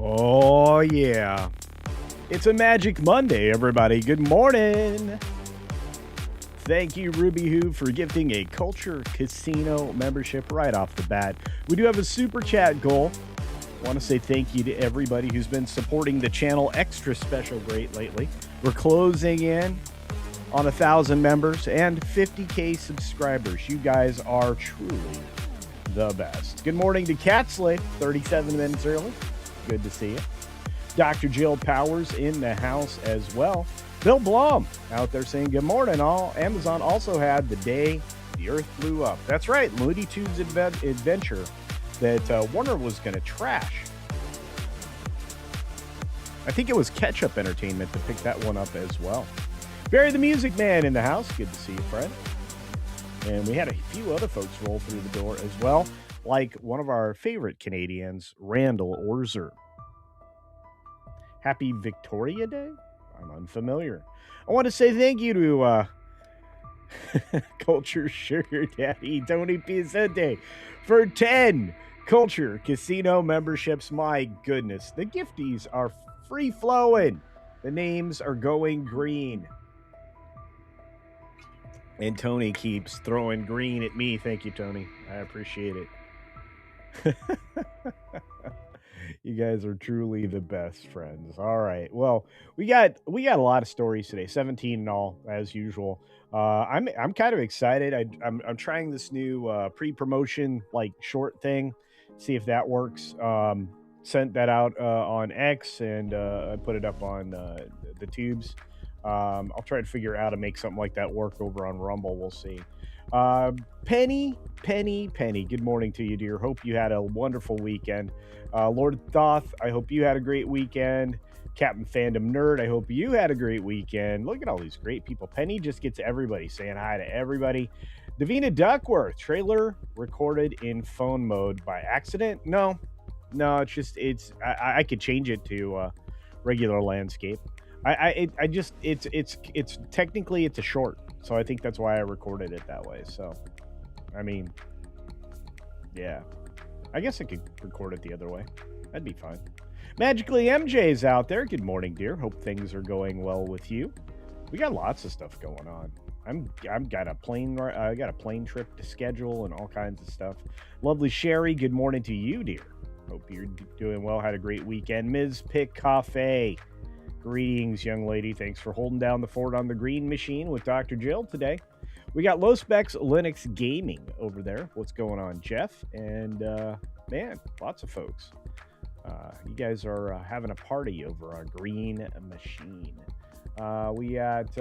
Oh, yeah. It's a Magic Monday, everybody. Good morning. Thank you, Ruby Who, for gifting a Culture Casino membership right off the bat. We do have a super chat goal. I want to say thank you to everybody who's been supporting the channel extra special great lately. We're closing in on 1,000 members and 50K subscribers. You guys are truly the best. Good morning to Catsley, 37 minutes early. Good to see you. Dr. Jill Powers in the house as well. Bill Blum out there saying good morning all. Amazon also had the day the earth blew up. That's right, Looney Tunes adventure that Warner was going to trash. I think it was Ketchup Entertainment to pick that one up as well. Barry the Music Man in the house. Good to see you, friend. And we had a few other folks roll through the door as well, like one of our favorite Canadians, Randall Orzer. Happy Victoria Day? I'm unfamiliar. I want to say thank you to Culture Sugar Daddy Tony Piacente for 10 Culture Casino memberships. My goodness, the gifties are free flowing. The names are going green. And Tony keeps throwing green at me. Thank you, Tony. I appreciate it. You guys are truly the best friends. All right. Well, we got a lot of stories today, 17 in all, as usual. I'm kind of excited. I'm trying this new pre-promotion like short thing, see if that works. Sent that out on X and I put it up on the tubes. I'll try to figure out how to make something like that work over on Rumble. We'll see. Penny. Good morning to you, dear. Hope you had a wonderful weekend. Lord Thoth, I hope you had a great weekend. Captain Fandom Nerd, I hope you had a great weekend. Look at all these great people. Penny just gets everybody saying hi to everybody. Davina Duckworth, trailer recorded in phone mode by accident. No, it's I could change it to regular landscape. It's technically it's a short, so I think that's why I recorded it that way. So, I mean, yeah, I guess I could record it the other way. That'd be fine. Magically MJ's out there. Good morning, dear. Hope things are going well with you. We got lots of stuff going on. I got a plane trip to schedule and all kinds of stuff. Lovely Sherry. Good morning to you, dear. Hope you're doing well. Had a great weekend. Ms. Pick Cafe. Greetings, young lady. Thanks for holding down the fort on the green machine with Dr. Jill today. We got Low Specs Linux Gaming over there. What's going on, Jeff? And, man, lots of folks. You guys are having a party over on Green Machine. We got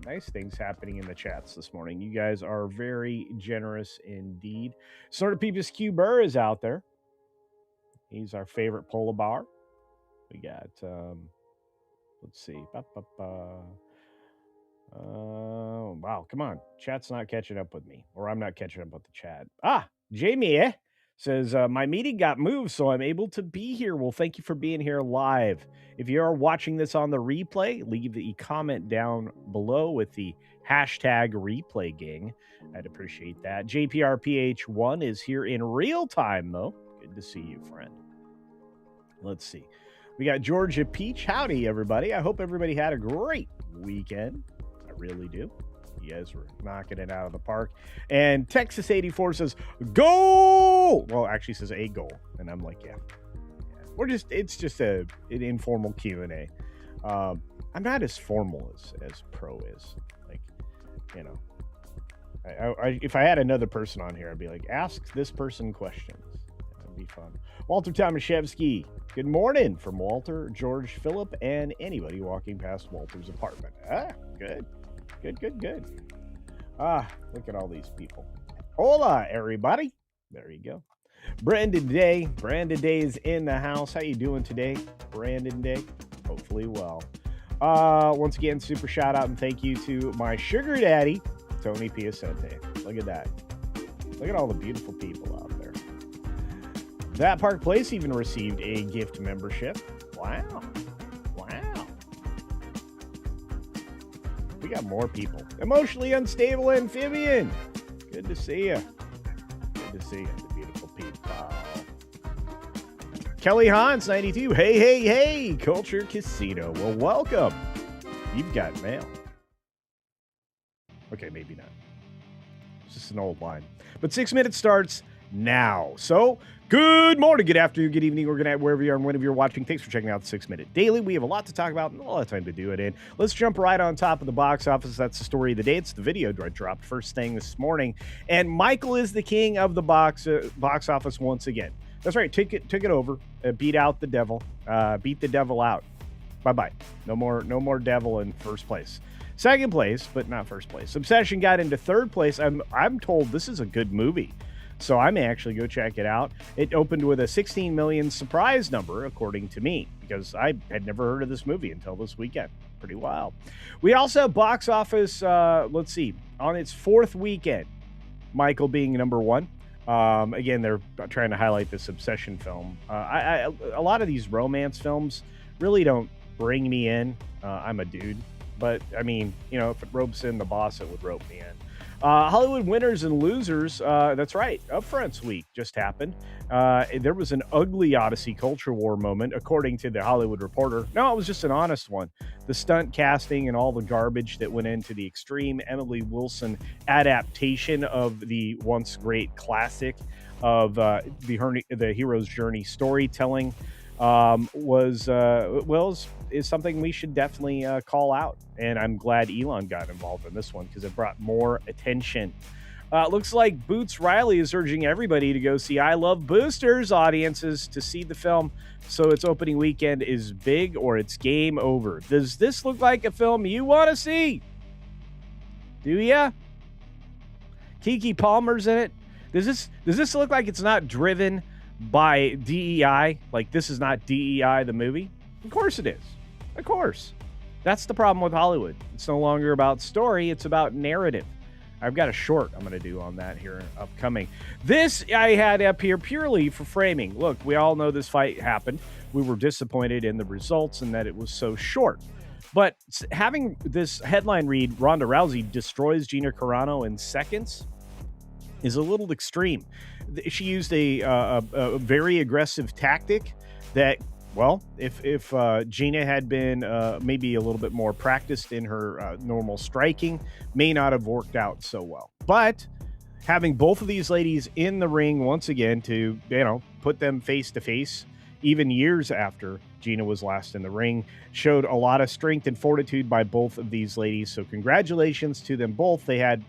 nice things happening in the chats this morning. You guys are very generous indeed. Sort of Peepus Q Burr is out there. He's our favorite polar bar. We got... let's see. Wow, come on. Chat's not catching up with me, or I'm not catching up with the chat. Jamie says, my meeting got moved, so I'm able to be here. Well, thank you for being here live. If you are watching this on the replay, leave the comment down below with the hashtag replay gang. I'd appreciate that. JPRPH1 is here in real time, though. Good to see you, friend. Let's see. We got Georgia Peach. Howdy, everybody. I hope everybody had a great weekend. I really do. You guys were knocking it out of the park. And Texas 84 says, goal! Well, actually says a goal. And I'm like, yeah. It's just an informal Q&A. I'm not as formal as Pro is. Like, you know. If I had another person on here, I'd be like, ask this person questions. That'd be fun. Walter Tomaszewski. Good morning from Walter, George, Phillip, and anybody walking past Walter's apartment. Good. Look at all these people. Hola, everybody. There you go. Brandon Day. Brandon Day is in the house. How you doing today, Brandon Day? Hopefully well. Once again, super shout out and thank you to my sugar daddy, Tony Piacente. Look at that. Look at all the beautiful people out there. That Park Place even received a gift membership. Wow. We got more people. Emotionally Unstable Amphibian. Good to see you. The beautiful people. Kelly Hans 92. Hey, hey, hey, Culture Casino. Well, welcome. You've got mail. Okay, maybe not. It's just an old line. But 6 minutes starts now. So, good morning, good afternoon, good evening, or good night, wherever you are and whenever you're watching. Thanks for checking out the 6 Minute Daily. We have a lot to talk about and a lot of time to do it in. Let's jump right on top of the box office. That's the story of the day. It's the video I dropped first thing this morning. And Michael is the king of the box office once again. That's right. Took it over. Beat out the devil. Beat the devil out. Bye-bye. No more devil in first place. Second place, but not first place. Obsession got into third place. I'm told this is a good movie, so I may actually go check it out. It opened with a 16 million surprise number, according to me, because I had never heard of this movie until this weekend. Pretty wild. We also have box office, let's see, on its fourth weekend, Michael being number one. Again, they're trying to highlight this obsession film. A lot of these romance films really don't bring me in. I'm a dude. But, I mean, you know, if it ropes in the boss, it would rope me in. Hollywood winners and losers. That's right. Upfronts week just happened. There was an ugly Odyssey Culture War moment, according to the Hollywood Reporter. No, it was just an honest one. The stunt casting and all the garbage that went into the extreme Emily Wilson adaptation of the once great classic of the hero's journey storytelling is something we should definitely call out. And I'm glad Elon got involved in this one because it brought more attention. Looks like Boots Riley is urging everybody to go see I Love Boosters audiences to see the film. So its opening weekend is big or it's game over. Does this look like a film you want to see? Do ya? Keke Palmer's in it. Does this look like it's not driven by DEI? Like this is not DEI the movie? Of course it is. Of course. That's the problem with Hollywood. It's no longer about story, it's about narrative. I've got a short I'm going to do on that here upcoming. This I had up here purely for framing. Look, we all know this fight happened. We were disappointed in the results and that it was so short. But having this headline read, Ronda Rousey destroys Gina Carano in seconds, is a little extreme. She used a very aggressive tactic that, well, if Gina had been maybe a little bit more practiced in her normal striking, may not have worked out so well. But having both of these ladies in the ring once again to, put them face to face, even years after Gina was last in the ring, showed a lot of strength and fortitude by both of these ladies. So congratulations to them both. They had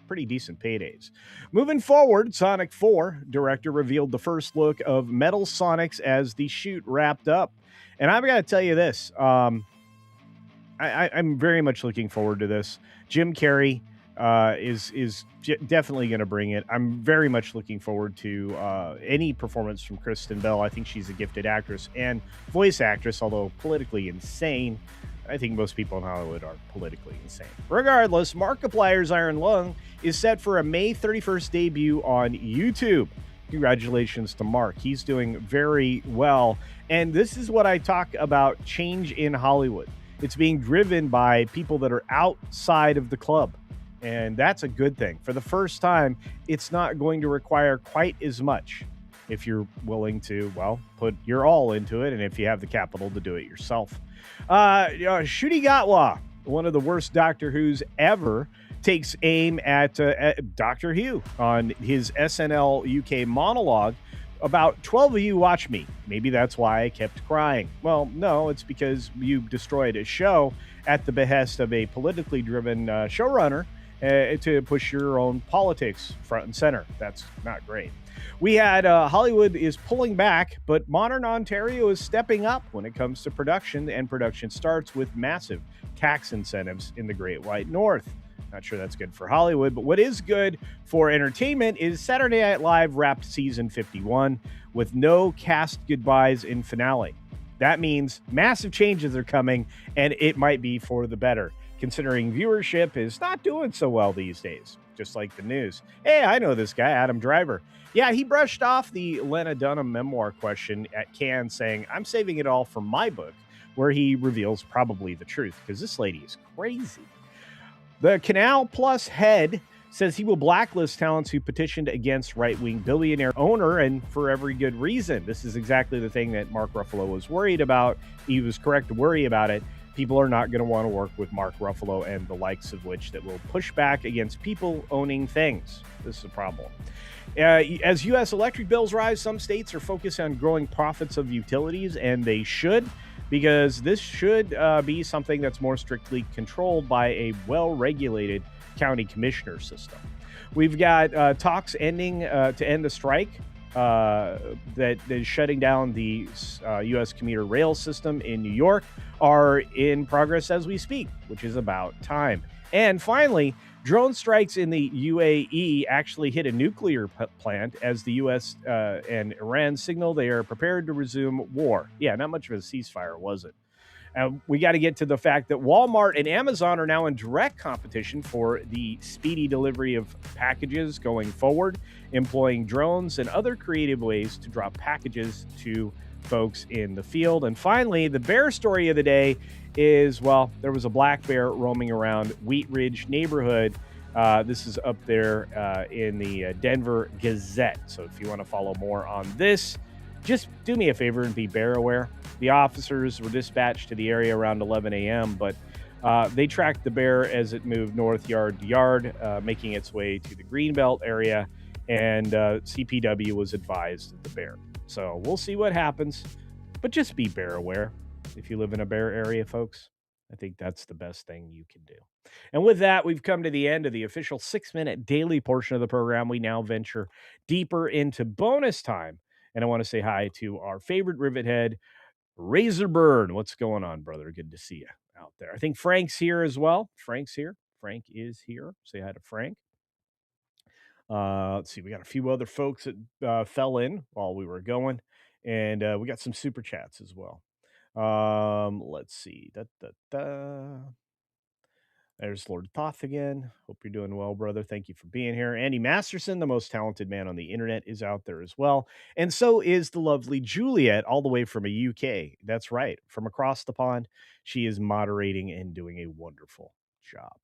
pretty decent paydays. Moving forward, Sonic 4 director revealed the first look of Metal Sonics as the shoot wrapped up. And I've got to tell you this, I'm very much looking forward to this. Jim Carrey is definitely going to bring it. I'm very much looking forward to any performance from Kristen Bell. I think she's a gifted actress and voice actress, although politically insane. I think most people in Hollywood are politically insane. Regardless, Markiplier's Iron Lung is set for a May 31st debut on YouTube. Congratulations to Mark. He's doing very well. And this is what I talk about, change in Hollywood. It's being driven by people that are outside of the club. And that's a good thing. For the first time, it's not going to require quite as much if you're willing to, put your all into it. And if you have the capital to do it yourself. Ncuti Gatwa, one of the worst Doctor Who's ever, takes aim at Doctor Who on his SNL UK monologue about 12 of you watch me. Maybe that's why I kept crying. Well, no, it's because you destroyed a show at the behest of a politically driven showrunner to push your own politics front and center. That's not great. We had Hollywood is pulling back, but modern Ontario is stepping up when it comes to production, and production starts with massive tax incentives in the Great White North. Not sure that's good for Hollywood, but what is good for entertainment is Saturday Night Live wrapped season 51 with no cast goodbyes in finale. That means massive changes are coming, and it might be for the better, considering viewership is not doing so well these days, just like the news. Hey, I know this guy, Adam Driver. Yeah, he brushed off the Lena Dunham memoir question at Cannes, saying, I'm saving it all for my book, where he reveals probably the truth, because this lady is crazy. The Canal Plus head says he will blacklist talents who petitioned against right-wing billionaire owner, and for every good reason. This is exactly the thing that Mark Ruffalo was worried about. He was correct to worry about it. People are not going to want to work with Mark Ruffalo and the likes of which that will push back against people owning things. This is a problem. As U.S. electric bills rise, some states are focused on growing profits of utilities, and they should, because this should be something that's more strictly controlled by a well-regulated county commissioner system. We've got talks ending to end the strike that is shutting down the U.S. commuter rail system in New York are in progress as we speak, which is about time. And finally, drone strikes in the UAE actually hit a nuclear plant as the U.S. And Iran signal they are prepared to resume war. Yeah, not much of a ceasefire, was it? We got to get to the fact that Walmart and Amazon are now in direct competition for the speedy delivery of packages going forward, employing drones and other creative ways to drop packages to folks in the field. And finally, the bear story of the day is, well, there was a black bear roaming around Wheat Ridge neighborhood. This is up there in the Denver Gazette. So if you want to follow more on this, just do me a favor and be bear aware. The officers were dispatched to the area around 11 a.m., but they tracked the bear as it moved north yard to yard, making its way to the Greenbelt area, and CPW was advised of the bear. So we'll see what happens, but just be bear aware if you live in a bear area, folks. I think that's the best thing you can do. And with that, we've come to the end of the official 6-minute daily portion of the program. We now venture deeper into bonus time. And I want to say hi to our favorite rivet head, Razorburn. What's going on, brother? Good to see you out there. I think Frank's here as well. Frank's here. Frank is here. Say hi to Frank. Let's see. We got a few other folks that fell in while we were going, and we got some super chats as well. Let's see. There's Lord Thoth again. Hope you're doing well, brother. Thank you for being here. Andy Masterson, the most talented man on the internet, is out there as well. And so is the lovely Juliet, all the way from a UK. That's right. From across the pond, she is moderating and doing a wonderful job.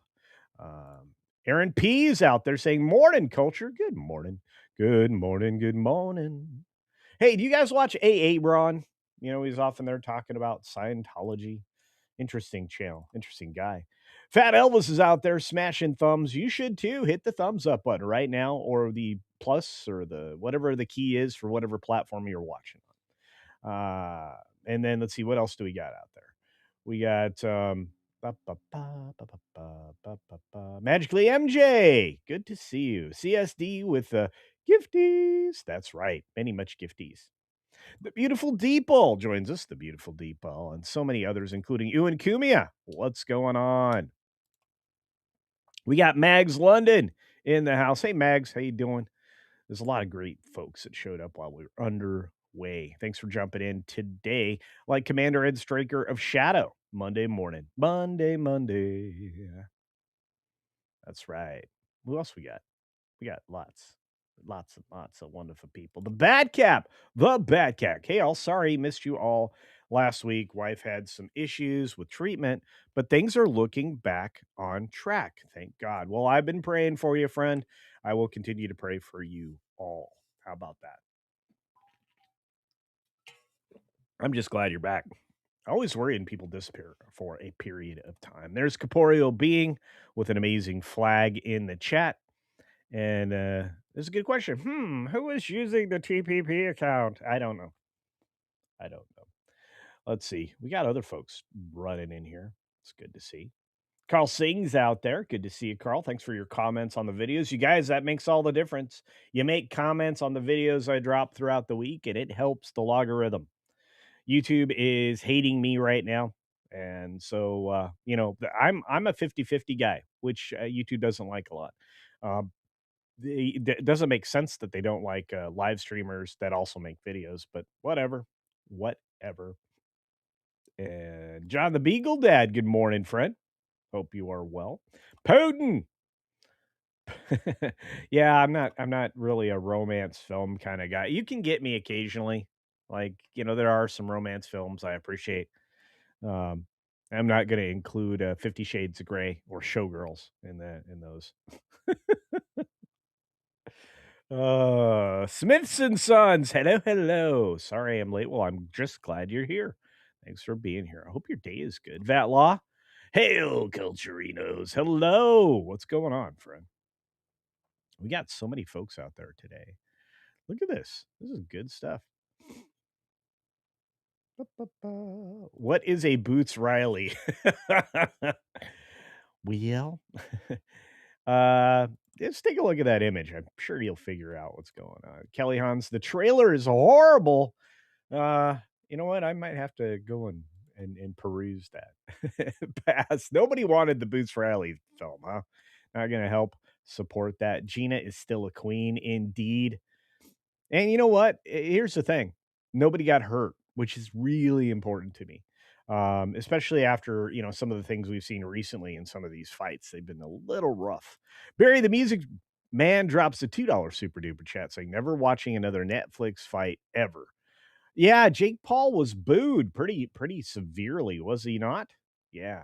Aaron P is out there saying, morning, culture. Good morning. Good morning. Good morning. Hey, do you guys watch AA Braun? You know, he's often there talking about Scientology. Interesting channel. Interesting guy. Fat Elvis is out there smashing thumbs. You should too. Hit the thumbs up button right now, or the plus, or the whatever the key is for whatever platform you're watching on. And then let's see, what else do we got out there? We got Magically MJ. Good to see you. CSD with gifties. That's right. Many much gifties. The beautiful Deepal joins us, the beautiful Deepal, and so many others, including Ewan Kumia. What's going on? We got Mags London in the house. Hey, Mags, how you doing? There's a lot of great folks that showed up while we were underway. Thanks for jumping in today, like Commander Ed Straker of Shadow, Monday morning. Monday. That's right. Who else we got? We got lots and lots of wonderful people. The Bad Cap. Hey, all sorry, missed you all last week. Wife had some issues with treatment, but things are looking back on track. Thank God. Well, I've been praying for you, friend. I will continue to pray for you all. How about that? I'm just glad you're back. I always worry when people disappear for a period of time. There's Corporeal Being with an amazing flag in the chat. And this is a good question. Who is using the TPP account? I don't know. Let's see. We got other folks running in here. It's good to see. Carl Singh's out there. Good to see you, Carl. Thanks for your comments on the videos. You guys, that makes all the difference. You make comments on the videos I drop throughout the week, and it helps the logarithm. YouTube is hating me right now. And so, I'm a 50-50 guy, which YouTube doesn't like a lot. It doesn't make sense that they don't like live streamers that also make videos, but whatever. And John the Beagle Dad, good morning, friend. Hope you are well. Poden. Yeah, I'm not really a romance film kind of guy. You can get me occasionally. Like, there are some romance films I appreciate. I'm not gonna include, 50 Shades of Grey or Showgirls in those. Smiths and Sons, hello, hello. Sorry I'm late. Well, I'm just glad you're here. Thanks for being here. I hope your day is good. Vatlaw, hail, Culturinos. Hello. What's going on, friend? We got so many folks out there today. Look at this. This is good stuff. Ba-ba-ba. What is a Boots Riley? Well, uh, let's take a look at that image. I'm sure you'll figure out what's going on. Kelly Hans, the trailer is horrible. Uh, you know what? I might have to go and peruse that. Pass. Nobody wanted the Boots Riley film, huh? Not gonna help support that. Gina is still a queen, indeed. And you know what? Here's the thing. Nobody got hurt, which is really important to me. Especially after, some of the things we've seen recently in some of these fights. They've been a little rough. Barry the Music Man drops a $2 super duper chat saying, never watching another Netflix fight ever. Yeah, Jake Paul was booed pretty severely, was he not? Yeah.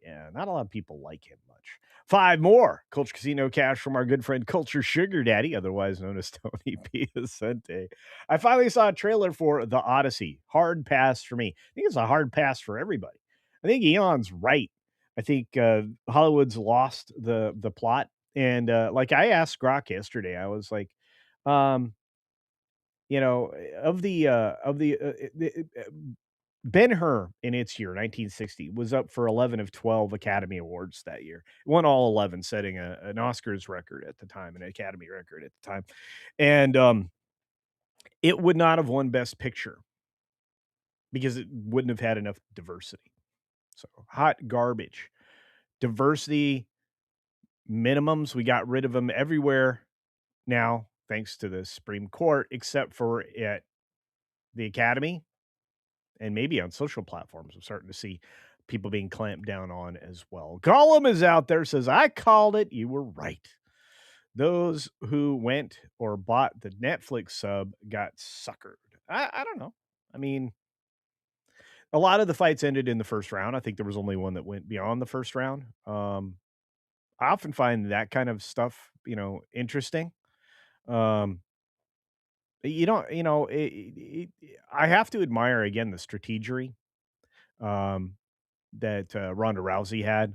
Yeah, not a lot of people like him much. 5 more Culture Casino cash from our good friend Culture Sugar Daddy, otherwise known as Tony Piacente. I finally saw a trailer for The Odyssey. Hard pass for me. I think it's a hard pass for everybody. I think Eon's right. I think Hollywood's lost the plot. And like I asked Grok yesterday, I was like, um, of the Ben-Hur in its year, 1960, was up for 11 of 12 Academy Awards that year. Won all 11, setting an Oscars record at the time, an Academy record at the time. And it would not have won Best Picture because it wouldn't have had enough diversity. So hot garbage. Diversity minimums, we got rid of them everywhere now, thanks to the Supreme Court, except for at the Academy and maybe on social platforms. I'm starting to see people being clamped down on as well. Gollum is out there, says, I called it. You were right. Those who went or bought the Netflix sub got suckered. I don't know. I mean, a lot of the fights ended in the first round. I think there was only one that went beyond the first round. I often find that kind of stuff, interesting. Um, you don't, I have to admire again the strategery. Um, that Ronda Rousey had,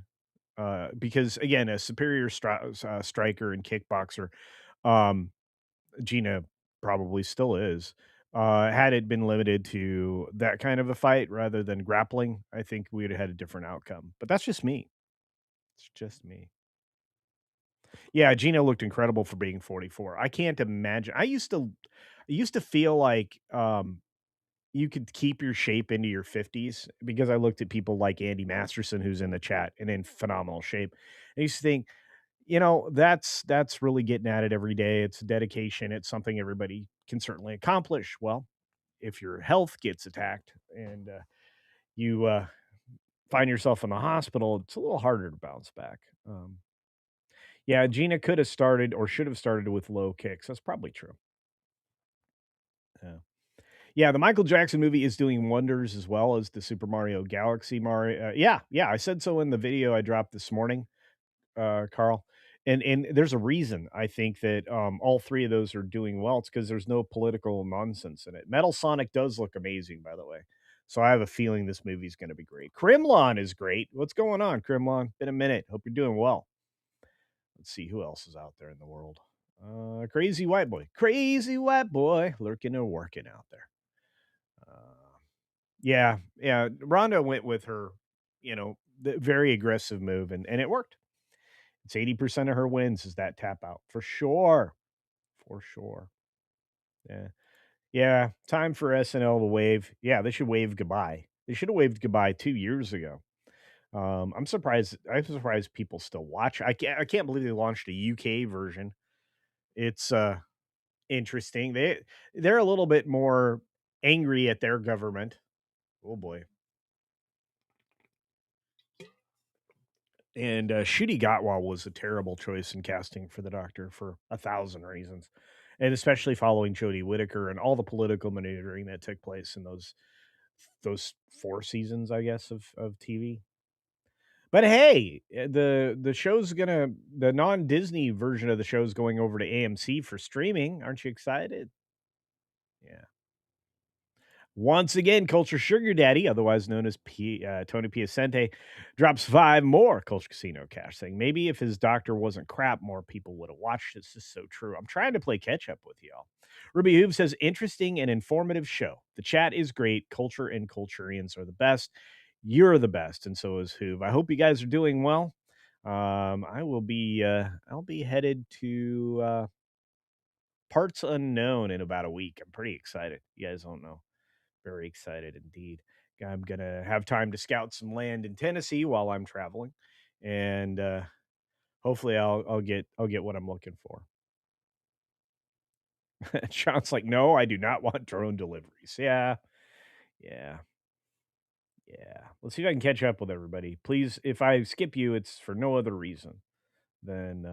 because again, a superior striker and kickboxer, um, Gina probably still is. Had it been limited to that kind of a fight rather than grappling, I think we'd have had a different outcome. But that's just me. It's just me. Yeah, Gina looked incredible for being 44. I can't imagine. I used to feel like you could keep your shape into your 50s because I looked at people like Andy Masterson, who's in the chat and in phenomenal shape. I used to think, that's really getting at it every day. It's dedication. It's something everybody can certainly accomplish. Well, if your health gets attacked and you find yourself in the hospital, it's a little harder to bounce back. Yeah, Gina could have started or should have started with low kicks. That's probably true. Yeah. Yeah, the Michael Jackson movie is doing wonders as well as the Super Mario Galaxy Mario. Yeah, I said so in the video I dropped this morning, Carl. And there's a reason I think that all three of those are doing well. It's because there's no political nonsense in it. Metal Sonic does look amazing, by the way. So I have a feeling this movie's going to be great. Crimlon is great. What's going on, Crimlon? Been a minute. Hope you're doing well. Let's see who else is out there in the world. Crazy white boy, lurking and working out there. Uh, yeah. Ronda went with her, the very aggressive move, and it worked. It's 80% of her wins is that tap out for sure, for sure. Yeah, yeah. Time for SNL to wave. Yeah, they should wave goodbye. They should have waved goodbye 2 years ago. I'm surprised. I'm surprised people still watch. I can't believe they launched a UK version. It's interesting. They're a little bit more angry at their government. Oh boy. And Shooty Gatwa was a terrible choice in casting for the Doctor for 1,000 reasons, and especially following Jodie Whittaker and all the political maneuvering that took place in those those 4 seasons, I guess, of TV. But hey, the show's gonna the non-Disney version of the show is going over to AMC for streaming. Aren't you excited? Yeah. Once again, Culture Sugar Daddy, otherwise known as Tony Piacente, drops 5 more Culture Casino cash, saying maybe if his doctor wasn't crap, more people would have watched. This is so true. I'm trying to play catch up with y'all. Ruby Hoove says, interesting and informative show. The chat is great. Culture and Culturians are the best. You're the best, and so is Hoove. I hope you guys are doing well. I'll be headed to parts unknown in about a week. I'm pretty excited. You guys don't know. Very excited indeed. I'm gonna have time to scout some land in Tennessee while I'm traveling, and hopefully I'll get what I'm looking for. Sean's like, no, I do not want drone deliveries. Yeah, yeah, yeah. Let's see if I can catch up with everybody. Please, if I skip you, it's for no other reason than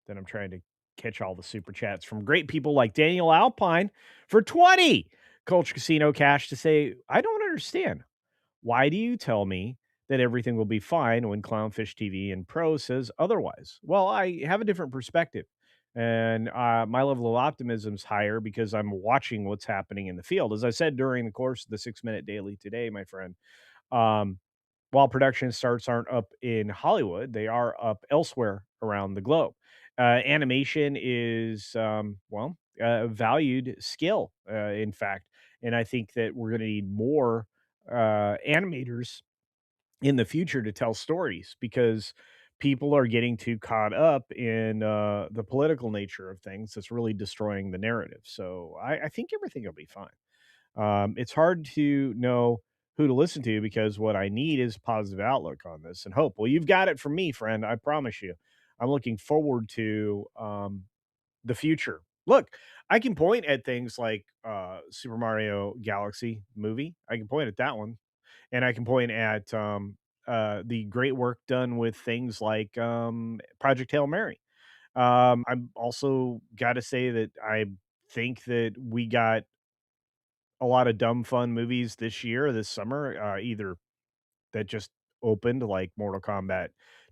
I'm trying to catch all the super chats from great people like Daniel Alpine for 20 Culture Casino cash to say, I don't understand. Why do you tell me that everything will be fine when Clownfish TV and Pro says otherwise? Well, I have a different perspective. And my level of optimism is higher because I'm watching what's happening in the field. As I said during the course of the 6 Minute Daily today, my friend, um, while production starts aren't up in Hollywood, they are up elsewhere around the globe. Animation is, valued skill, in fact. And I think that we're going to need more animators in the future to tell stories because people are getting too caught up in the political nature of things that's really destroying the narrative. So I think everything will be fine. It's hard to know who to listen to because what I need is positive outlook on this and hope. Well, you've got it from me, friend. I promise you. I'm looking forward to the future. Look, I can point at things like Super Mario Galaxy movie. I can point at that one, and I can point at the great work done with things like Project Hail Mary. I'm also got to say that I think that we got a lot of dumb fun movies this year, this summer, either that just opened like Mortal Kombat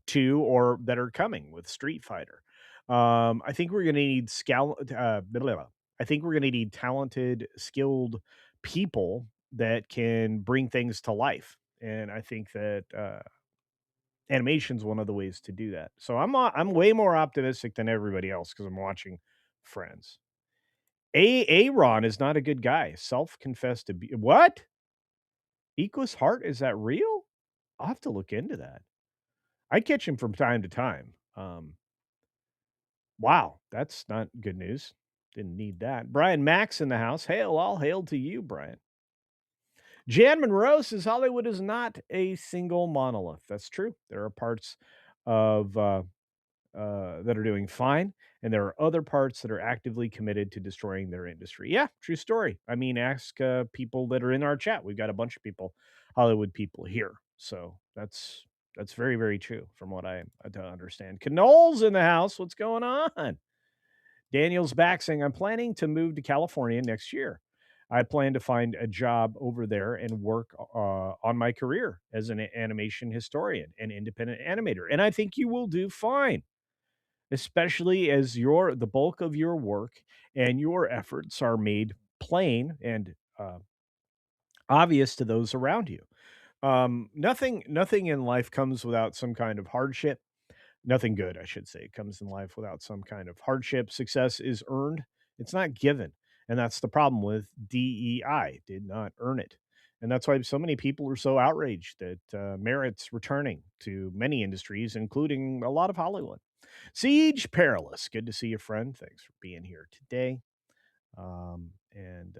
2 or that are coming with Street Fighter. I think we're gonna need blah, blah, blah. I think we're gonna need talented, skilled people that can bring things to life. And I think that animation is one of the ways to do that. So I'm way more optimistic than everybody else because I'm watching Friends. Aaron is not a good guy. Self-confessed what? Equus Heart, is that real? I'll have to look into that. I catch him from time to time. Wow, that's not good news. Didn't need that. Brian Max in the house. Hail, all hail to you, Brian. Jan Monroe says Hollywood is not a single monolith. That's true. There are parts of that are doing fine, and there are other parts that are actively committed to destroying their industry. Yeah, true story. I mean, ask people that are in our chat. We've got a bunch of people, Hollywood people here, so that's very very true from what I understand. Canol's in the house. What's going on? Daniel's back saying, I'm planning to move to California next year. I plan to find a job over there and work on my career as an animation historian and independent animator. And I think you will do fine, especially as the bulk of your work and your efforts are made plain and obvious to those around you. Nothing in life comes without some kind of hardship. Nothing good, I should say, comes in life without some kind of hardship. Success is earned, it's not given. And that's the problem with DEI, did not earn it. And that's why so many people are so outraged that Merit's returning to many industries, including a lot of Hollywood. Siege Perilous, good to see you, friend. Thanks for being here today. And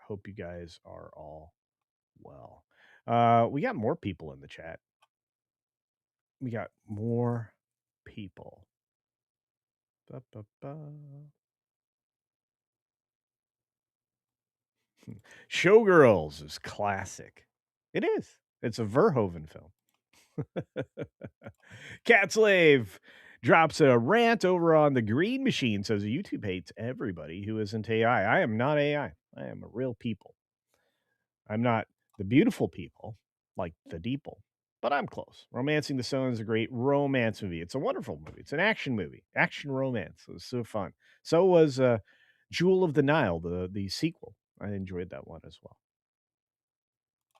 hope you guys are all well. We got more people in the chat. We got more people. Ba, ba, ba. Showgirls is classic. It is. It's a Verhoeven film. Cat Slave drops a rant over on the Green Machine, says YouTube hates everybody who isn't AI. I am not AI. I am a real people. I'm not The Beautiful People, like The Deeple, but I'm close. Romancing the Stone is a great romance movie. It's a wonderful movie. It's an action movie, action romance. It was so fun. So was Jewel of the Nile, the sequel. I enjoyed that one as well.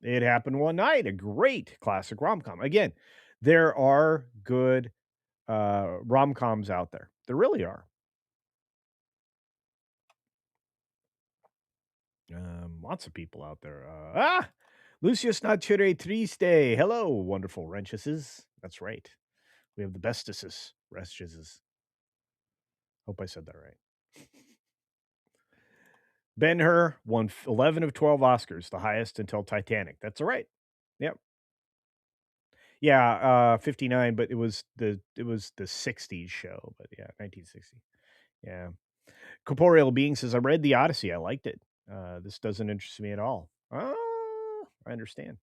It Happened One Night, a great classic rom com. Again, there are good rom coms out there. There really are. Lots of people out there. Lucius Nature Triste. Hello, wonderful wrenches. That's right. We have the bestesses, wrenches. Hope I said that right. Ben Hur won 11 of 12 Oscars, the highest until Titanic. That's all right. Yep. Yeah, 59, but it was the 60s show, but yeah, 1960. Yeah. Corporeal Being says, I read the Odyssey. I liked it. This doesn't interest me at all. I understand.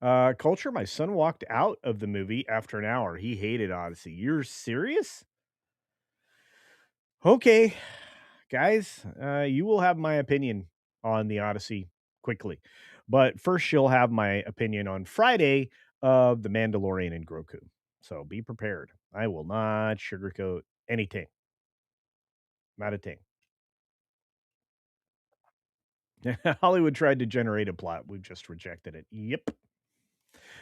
Culture, my son walked out of the movie after an hour. He hated Odyssey. You're serious? Okay, guys, you will have my opinion on the Odyssey quickly. But first, you'll have my opinion on Friday of The Mandalorian and Grogu. So be prepared. I will not sugarcoat anything. Not a thing. Hollywood tried to generate a plot. We've just rejected it. Yep.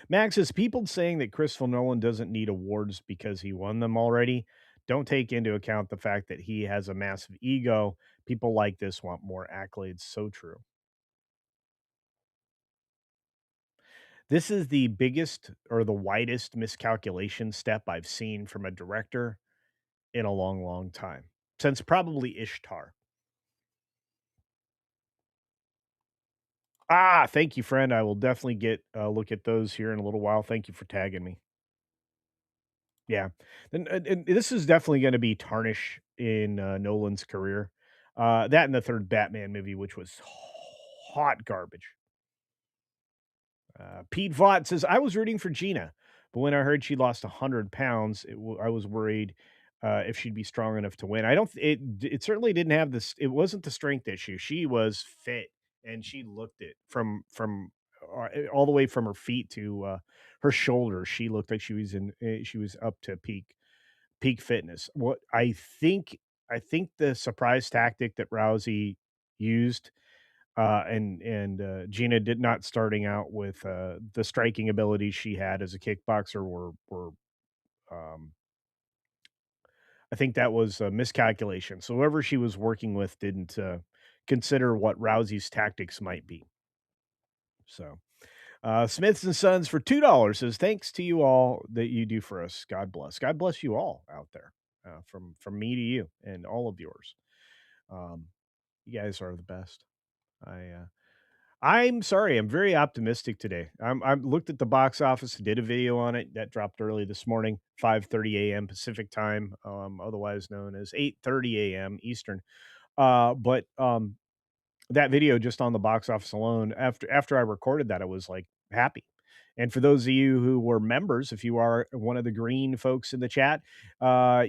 Max says people saying that Christopher Nolan doesn't need awards because he won them already don't take into account the fact that he has a massive ego. People like this want more accolades. So true. This is the biggest or the widest miscalculation step I've seen from a director in a long, long time. Since probably Ishtar. Thank you, friend. I will definitely get a look at those here in a little while. Thank you for tagging me. Yeah. And this is definitely gonna be tarnish in, Nolan's career. That and the 3rd Batman movie, which was hot garbage. Pete Vaught says, "I was rooting for Gina, but when I heard she lost 100 pounds, I was worried, if she'd be strong enough to win." I don't th it certainly didn't have this it wasn't the strength issue. She was fit, and she looked it all the way from her feet to, her shoulders. She looked like she was up to peak fitness. What I think the surprise tactic that Rousey used, and Gina did not starting out with the striking abilities she had as a kickboxer were um, I think that was a miscalculation. So whoever she was working with didn't consider what Rousey's tactics might be. So Smiths and Sons for $2 says thanks to you all that you do for us. God bless. God bless you all out there. From me to you and all of yours. Um, you guys are the best. I'm sorry. I'm very optimistic today. I looked at the box office, did a video on it that dropped early this morning, 5:30 a.m. Pacific time, otherwise known as 8:30 a.m. Eastern. But that video just on the box office alone, after I recorded that, I was like happy. And for those of you who were members, if you are one of the green folks in the chat,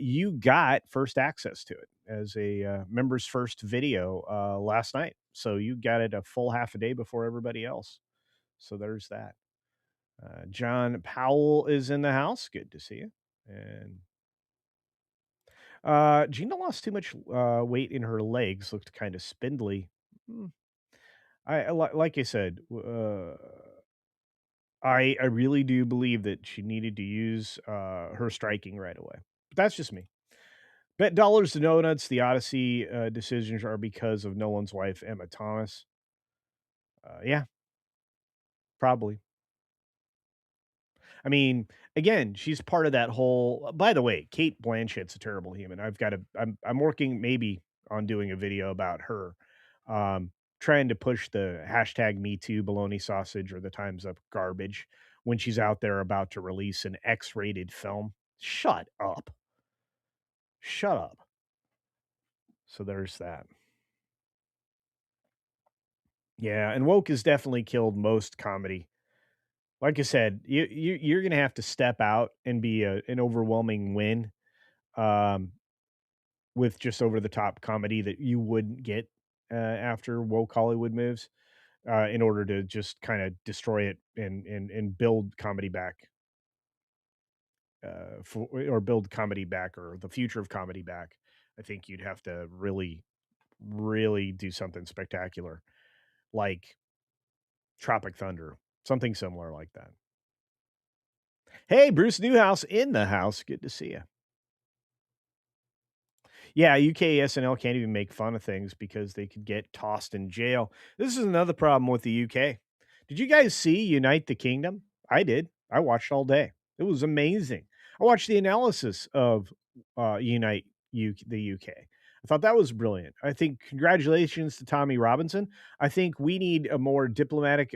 you got first access to it as a members first video last night. So you got it a full half a day before everybody else. So there's that. John Powell is in the house. Good to see you. And Gina lost too much weight in her legs, looked kind of spindly. Hmm. Like I said, I really do believe that she needed to use her striking right away. But that's just me. Bet dollars to donuts. The Odyssey decisions are because of Nolan's wife Emma Thomas. Yeah, probably. I mean, again, she's part of that whole. By the way, Kate Blanchett's a terrible human. I'm working maybe on doing a video about her, trying to push the hashtag Me Too baloney sausage or the Times Up garbage when she's out there about to release an X-rated film. Shut up. Shut up. So there's that. Yeah, and woke has definitely killed most comedy. Like I said, you're gonna have to step out and be an overwhelming win. Um, with just over the top comedy that you wouldn't get. after woke Hollywood moves in order to just kind of destroy it and build comedy back or build comedy back or the future of comedy back. I think you'd have to really do something spectacular like Tropic Thunder, something similar like that. Hey, Bruce Newhouse in the house. Good to see you. Yeah, UK SNL can't even make fun of things because they could get tossed in jail. This is another problem with the UK. Did you guys see Unite the Kingdom? I did. I watched all day. It was amazing. I watched the analysis of the UK. I thought that was brilliant. I think congratulations to Tommy Robinson. I think we need a more diplomatic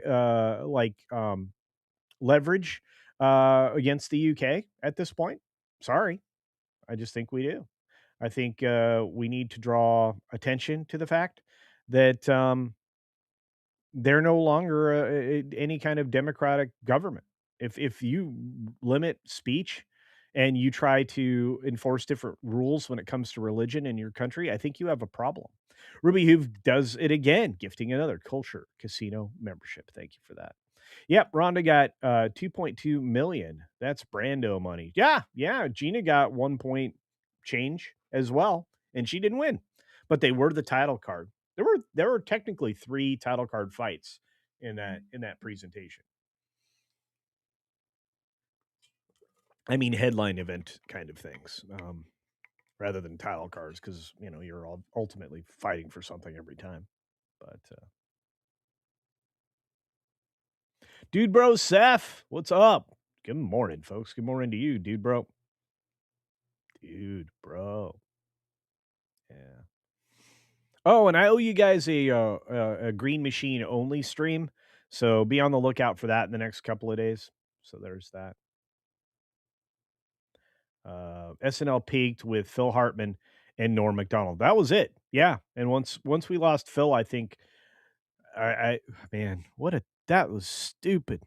leverage against the UK at this point. Sorry. I just think we do. I think we need to draw attention to the fact that they're no longer any kind of democratic government. If you limit speech and you try to enforce different rules when it comes to religion in your country, I think you have a problem. Ruby Hoove does it again, gifting another Culture Casino membership. Thank you for that. Yep, Rhonda got 2.2 million. That's Brando money. Yeah. Gina got 1 point change as well, and she didn't win. But they were the title card. There were technically 3 title card fights in that presentation. I mean headline event kind of things. Rather than title cards, because you're all ultimately fighting for something every time. But Dude Bro Seth, what's up? Good morning, folks. Good morning to you, Dude Bro. Dude Bro. Yeah. Oh, and I owe you guys a Green Machine only stream, so be on the lookout for that in the next couple of days. So there's that. SNL peaked with Phil Hartman and Norm Macdonald. That was it. Yeah, and once we lost Phil, I think I man, that was stupid.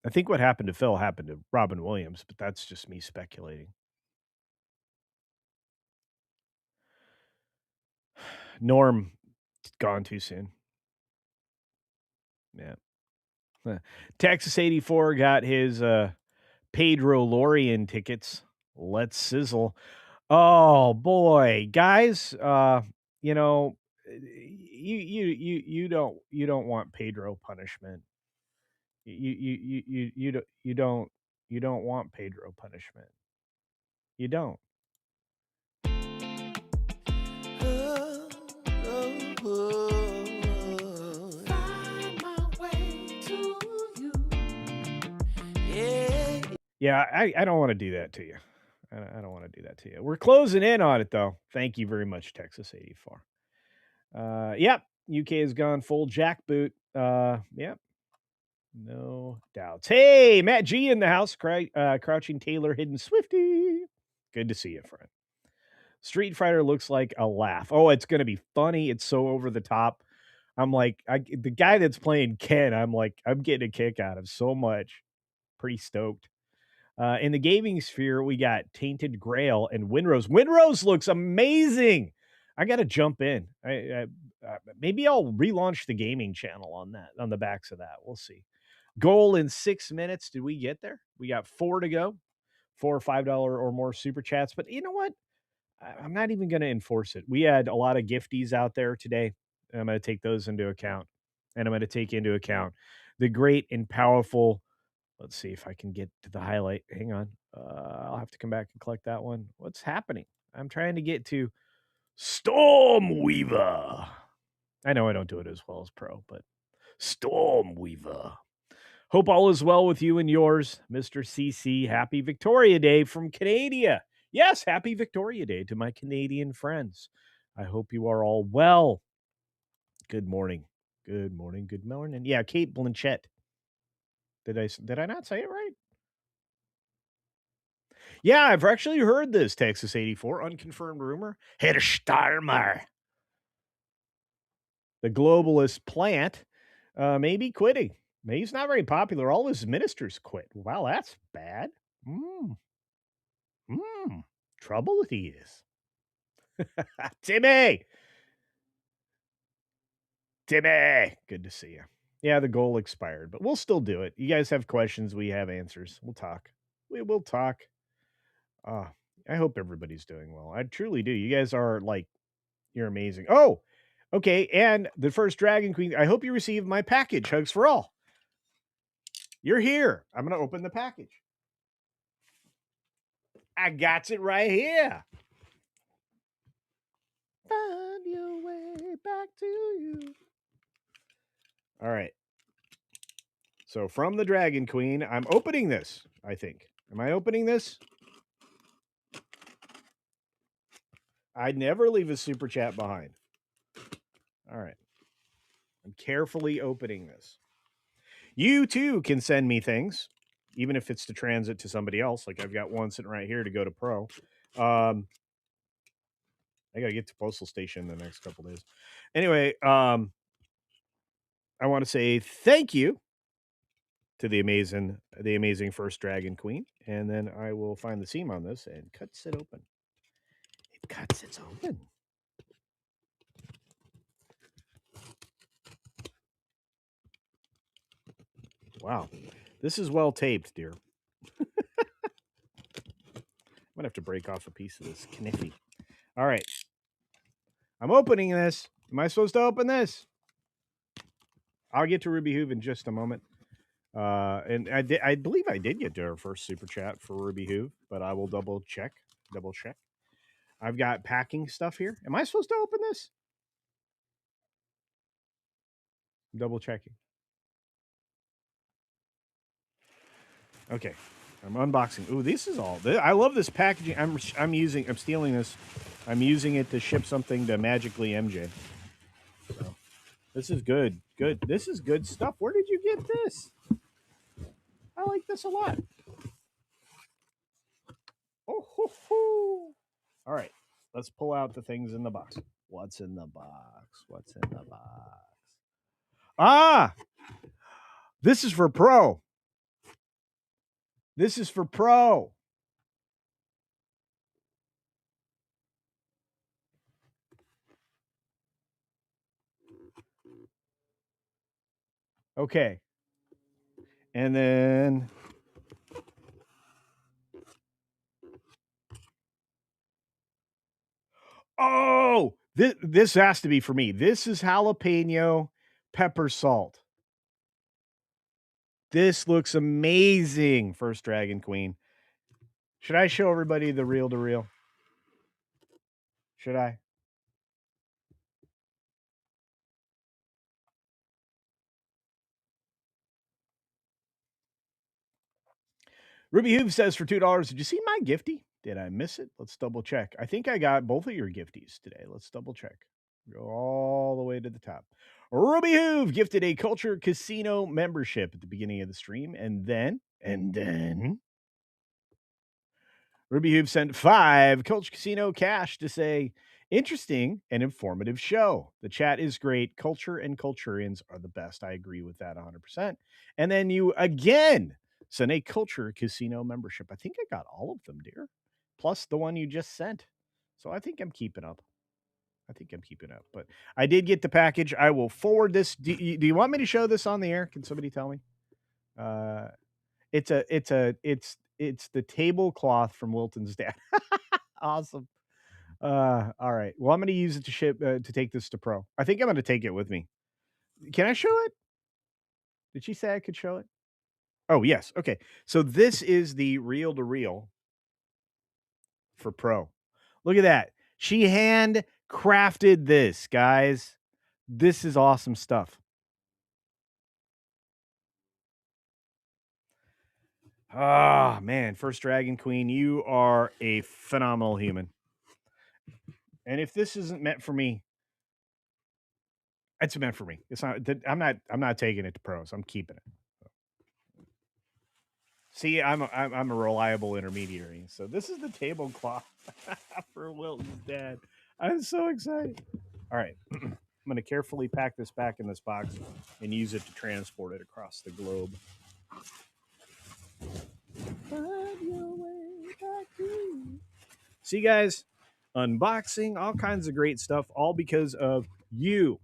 I think what happened to Phil happened to Robin Williams, but that's just me speculating. Norm gone too soon. Yeah. Texas 84 got his Pedro Lorian tickets. Let's sizzle. Oh boy, guys, you don't want Pedro punishment. You don't want Pedro punishment. You don't. Yeah, I don't want to do that to you. I don't want to do that to you. We're closing in on it though. Thank you very much, Texas 84. Yep, UK has gone full jackboot. Yep. No doubts. Hey, Matt G in the house. Crouching Taylor, Hidden Swifty. Good to see you, friend. Street Fighter looks like a laugh. Oh, it's going to be funny. It's so over the top. I'm like, the guy that's playing Ken, I'm getting a kick out of so much. Pretty stoked. In the gaming sphere, we got Tainted Grail and Windrose. Windrose looks amazing. I got to jump in. Maybe I'll relaunch the gaming channel on the backs of that. We'll see. Goal in 6 minutes. Did we get there? We got 4 to go. 4 or $5 or more super chats. But you know what? I'm not even going to enforce it. We had a lot of gifties out there today. I'm going to take those into account. And I'm going to take into account the great and powerful. Let's see if I can get to the highlight. Hang on. I'll have to come back and collect that one. What's happening? I'm trying to get to Stormweaver. I know I don't do it as well as Pro, but Stormweaver. Hope all is well with you and yours, Mr. CC. Happy Victoria Day from Canada. Yes, happy Victoria Day to my Canadian friends. I hope you are all well. Good morning. Good morning. Good morning. Yeah, Kate Blanchett. Did I not say it right? Yeah, I've actually heard this, Texas 84, unconfirmed rumor. Herr Starmer, the globalist plant, may be quitting. He's not very popular. All his ministers quit. Wow, that's bad. Trouble he is. Timmy! Timmy! Good to see you. Yeah, the goal expired, but we'll still do it. You guys have questions, we have answers. We'll talk. We will talk. I hope everybody's doing well. I truly do. You guys are like, you're amazing. Oh, okay. And the first Dragon Queen, I hope you received my package. Hugs for all. You're here. I'm going to open the package. I got it right here. Find your way back to you. All right. So from the Dragon Queen, I'm opening this, I think. Am I opening this? I'd never leave a super chat behind. All right. I'm carefully opening this. You too can send me things, even if it's to transit to somebody else. Like I've got one sitting right here to go to Pro. I got to get to Postal Station in the next couple days. Anyway, I want to say thank you to the amazing first Dragon Queen, and then I will find the seam on this and cuts it open. It cuts it open. Wow, this is well taped, dear. I'm gonna have to break off a piece of this kniffy. All right, I'm opening this. Am I supposed to open this? I'll get to Ruby Hoove in just a moment. And I believe I did get to our first super chat for Ruby Hoove, but I will double check. I've got packing stuff here. Am I supposed to open this? Double checking. Okay, I'm unboxing. Ooh, this is all. I love this packaging. I'm stealing this. I'm using it to ship something to Magically MJ. So, this is good. Good. This is good stuff. Where did you get this? I like this a lot. Oh, ho, ho. All right. Let's pull out the things in the box. What's in the box? What's in the box? Ah! This is for Pro. This is for Pro. Okay. And then oh, this has to be for me. This is jalapeno pepper salt. This looks amazing. First Dragon Queen. Should I show everybody the reel to reel? Should I? Ruby Hoove says for $2, did you see my gifty? Did I miss it? Let's double check. I think I got both of your gifties today. Let's double check. Go all the way to the top. Ruby Hoove gifted a Culture Casino membership at the beginning of the stream. And then Ruby Hoove sent 5 Culture Casino cash to say, interesting and informative show. The chat is great. Culture and Culturians are the best. I agree with that 100%. And then you again sent a Culture Casino membership. I think I got all of them, dear, plus the one you just sent. So I think I'm keeping up. But I did get the package. I will forward this. Do you want me to show this on the air? Can somebody tell me? It's the tablecloth from Wilton's dad. Awesome. All right. Well, I'm going to use it to ship to take this to Pro. I think I'm going to take it with me. Can I show it? Did she say I could show it? Oh, yes. Okay. So this is the reel to reel for Pro. Look at that. She hand crafted this, guys. This is awesome stuff. Ah, man. First Dragon Queen, you are a phenomenal human. And if this isn't meant for me, it's meant for me. It's not. I'm not taking it to Pros. I'm keeping it. See, I'm a reliable intermediary. So this is the tablecloth for Wilton's dad. I'm so excited. All right. I'm going to carefully pack this back in this box and use it to transport it across the globe. Find your way See, guys, unboxing, all kinds of great stuff, all because of you.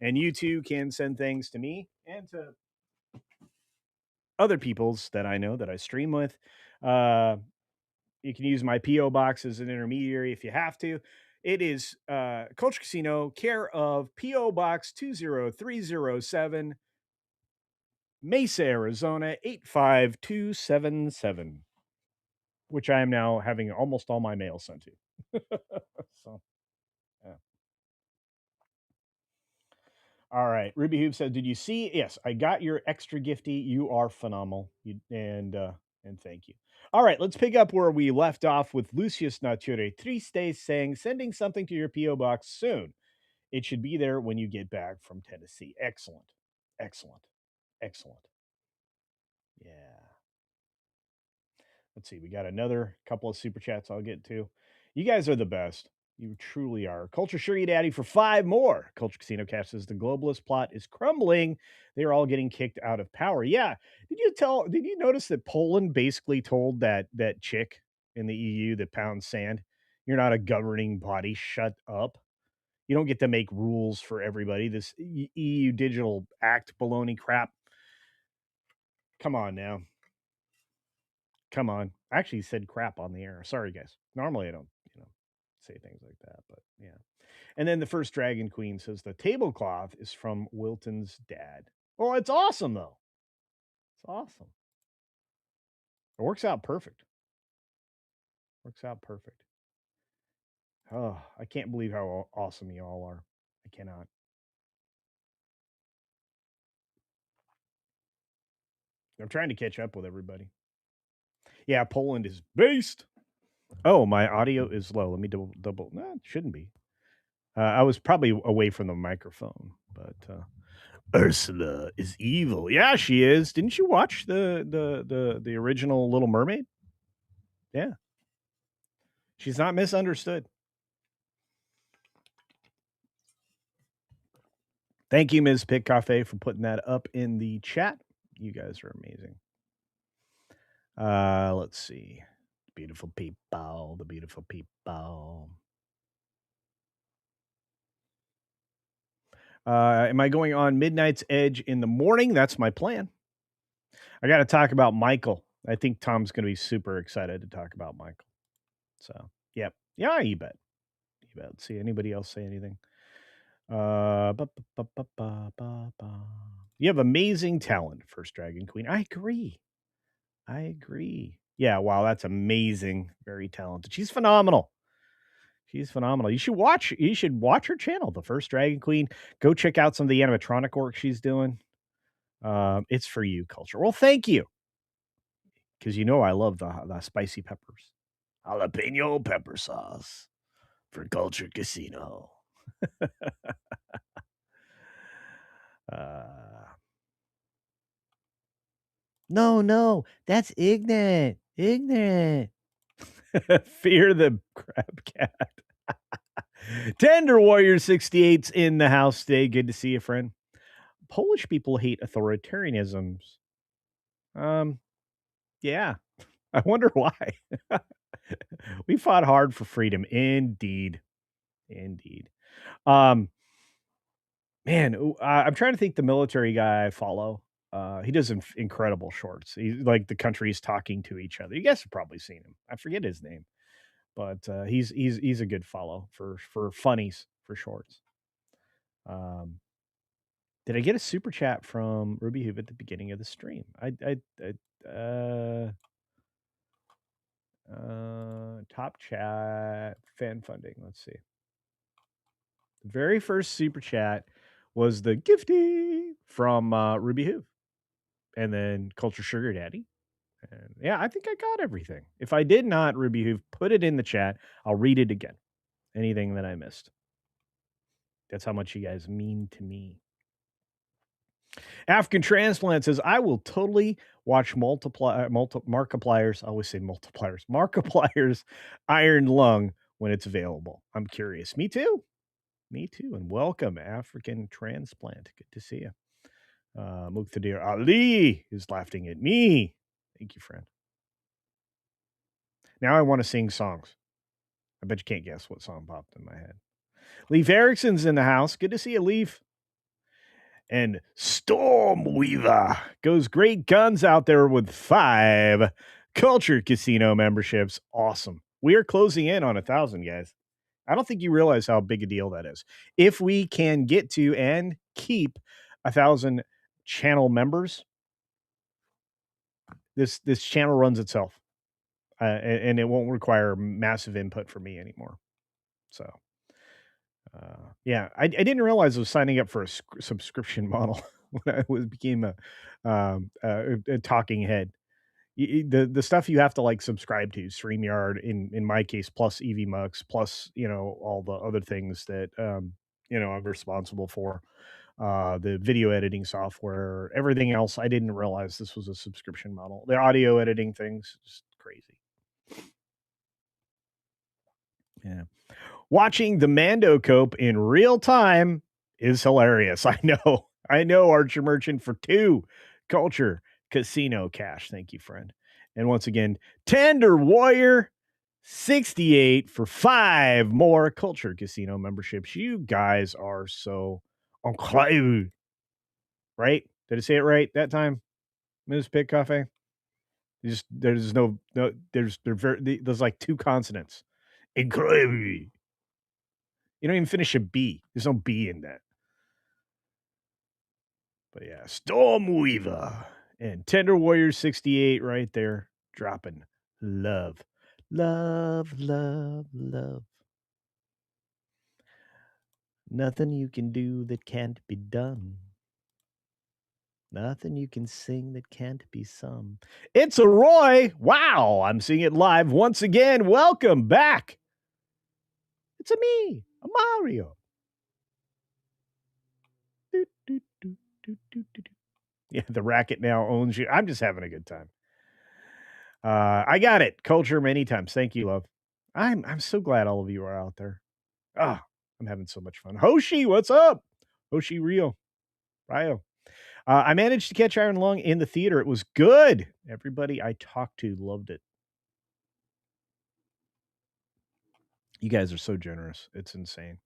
And you too can send things to me and to other people's that I know that I stream with. Uh, you can use my P.O. box as an intermediary if you have to. It is Culture Casino, care of P.O. Box 20307, Mesa, Arizona 85277, which I am now having almost all my mail sent to. So, yeah. All right. Ruby Hoop said, "Did you see? Yes, I got your extra gifty. You are phenomenal. And thank you. All right, let's pick up where we left off with Lucius Nature Triste saying, sending something to your PO box soon. It should be there when you get back from Tennessee. Excellent, excellent, excellent. Yeah. Let's see. We got another couple of super chats I'll get to. You guys are the best. You truly are. Culture Sugar Daddy for 5 more. Culture Casino Cash says the globalist plot is crumbling. They're all getting kicked out of power. Yeah. Did you notice that Poland basically told that chick in the EU that pounds sand, you're not a governing body. Shut up. You don't get to make rules for everybody. This EU Digital Act baloney crap. Come on now. Come on. I actually said crap on the air. Sorry, guys. Normally I don't, say things like that, but yeah. And then the first Dragon Queen says the tablecloth is from Wilton's dad. Oh, it's awesome though. It's awesome. It works out perfect. Works out perfect. Oh, I can't believe how awesome you all are. I cannot. I'm trying to catch up with everybody. Yeah, Poland is based. Oh, my audio is low. Let me double. No, it shouldn't be. I was probably away from the microphone, but Ursula is evil. Yeah, she is. Didn't you watch the original Little Mermaid? Yeah, she's not misunderstood. Thank you, Ms. Pick Cafe, for putting that up in the chat. You guys are amazing. Let's see. Beautiful people, the beautiful people. Am I going on Midnight's Edge in the morning? That's my plan. I got to talk about Michael. I think Tom's going to be super excited to talk about Michael. So, yep. Yeah, you bet. You bet. See anybody else say anything? Ba, ba, ba, ba, ba, ba. You have amazing talent, First Dragon Queen. I agree. I agree. Yeah, wow, that's amazing. Very talented. She's phenomenal. She's phenomenal. You should watch her channel, The First Dragon Queen. Go check out some of the animatronic work she's doing. It's for you, Culture. Well, thank you. Because I love the spicy peppers. Jalapeno pepper sauce for Culture Casino. No, that's ignorant. Ignorant. Fear the crab cat. Tender Warrior 68's in the house today. Good to see you, friend. Polish people hate authoritarianisms. Yeah. I wonder why. We fought hard for freedom. Indeed. Indeed. Man, I'm trying to think the military guy I follow. He does incredible shorts. He's like the countries talking to each other. You guys have probably seen him. I forget his name, but he's a good follow for funnies for shorts. Did I get a super chat from Ruby Hoove at the beginning of the stream? Top chat fan funding. Let's see. The very first super chat was the gifty from Ruby Hoove, and then Culture Sugar Daddy. And yeah, I think I got everything. If I did not, Ruby Hoove, put it in the chat. I'll read it again. Anything that I missed. That's how much you guys mean to me. African Transplant says, I will totally watch Markiplier's. I always say multipliers. Markiplier's Iron Lung when it's available. I'm curious. Me too. Me too. And welcome, African Transplant. Good to see you. Muqtadir Ali is laughing at me. Thank you, friend. Now I want to sing songs. I bet you can't guess what song popped in my head. Leaf Erickson's in the house. Good to see you, Leaf. And Stormweaver goes great guns out there with 5 Culture Casino memberships. Awesome. We are closing in on 1,000, guys. I don't think you realize how big a deal that is. If we can get to and keep 1,000 channel members, this channel runs itself, and it won't require massive input from me anymore. So, yeah, I didn't realize I was signing up for a subscription model when I became a talking head. The stuff you have to like subscribe to, StreamYard in my case, plus EVMux, plus all the other things that I'm responsible for, the video editing software, everything else. I didn't realize this was a subscription model. The audio editing things, just crazy. Yeah. Watching the Mando Cope in real time is hilarious. I know. Archer Merchant for 2 Culture Casino cash. Thank you, friend. And once again, Tender Warrior 68 for 5 more Culture Casino memberships. You guys are so incredible. Right? Did I say it right that time, Ms. Pig Cafe? There's there's like 2 consonants. Incredible. You don't even finish a B. There's no B in that. But yeah, Stormweaver and Tender Warrior 68 right there, dropping love. Love, love, love. Nothing you can do that can't be done. Nothing you can sing that can't be sung. It's a Roy. Wow, I'm seeing it live once again. Welcome back. It's a me, a Mario. Yeah, the racket now owns you. I'm just having a good time. I got it. Culture many times. Thank you, love. I'm so glad all of you are out there. Ah, I'm having so much fun. Hoshi, what's up? Hoshi Rio. I managed to catch Iron Lung in the theater. It was good. Everybody I talked to loved it. You guys are so generous. It's insane.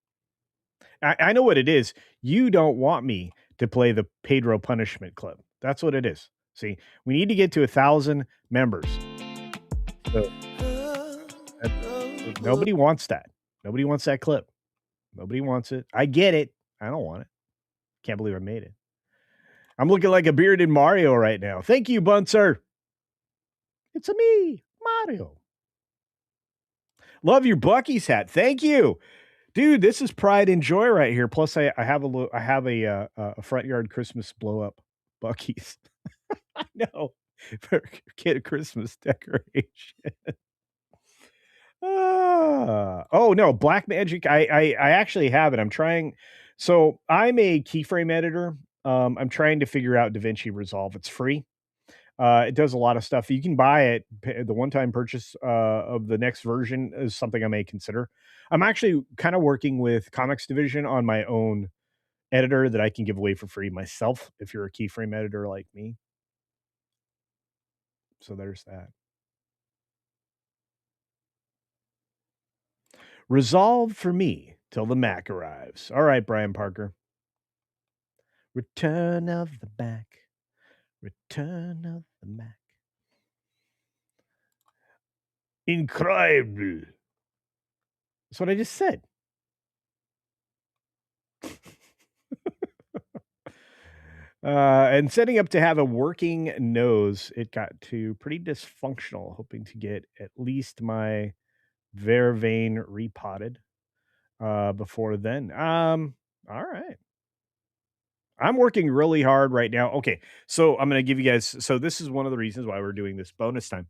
I know what it is. You don't want me to play the Pedro punishment clip. That's what it is. See, we need to get to 1,000 members. So nobody wants that. Nobody wants that clip. Nobody wants it. I get it. I don't want it. Can't believe I made it. I'm looking like a bearded Mario right now. Thank you, Bunser. It's a me, Mario. Love your Bucky's hat. Thank you, dude. This is pride and joy right here. Plus, I have a front yard Christmas blow up Bucky's. I know for kid Christmas decoration. Oh no, Black Magic. I actually have it. I'm trying. So I'm a keyframe editor. I'm trying to figure out DaVinci Resolve. It's free. It does a lot of stuff. You can buy it. The one-time purchase of the next version is something I may consider. I'm actually kind of working with Comics Division on my own editor that I can give away for free myself if you're a keyframe editor like me. So there's that. Resolve for me till the Mac arrives. All right, Brian Parker. Return of the Mac. Return of the Mac. Incredible. That's what I just said. And setting up to have a working nose, it got to pretty dysfunctional, hoping to get at least my vervain repotted before then. All right. I'm working really hard right now. Okay, so I'm going to give you guys. So this is one of the reasons why we're doing this bonus time.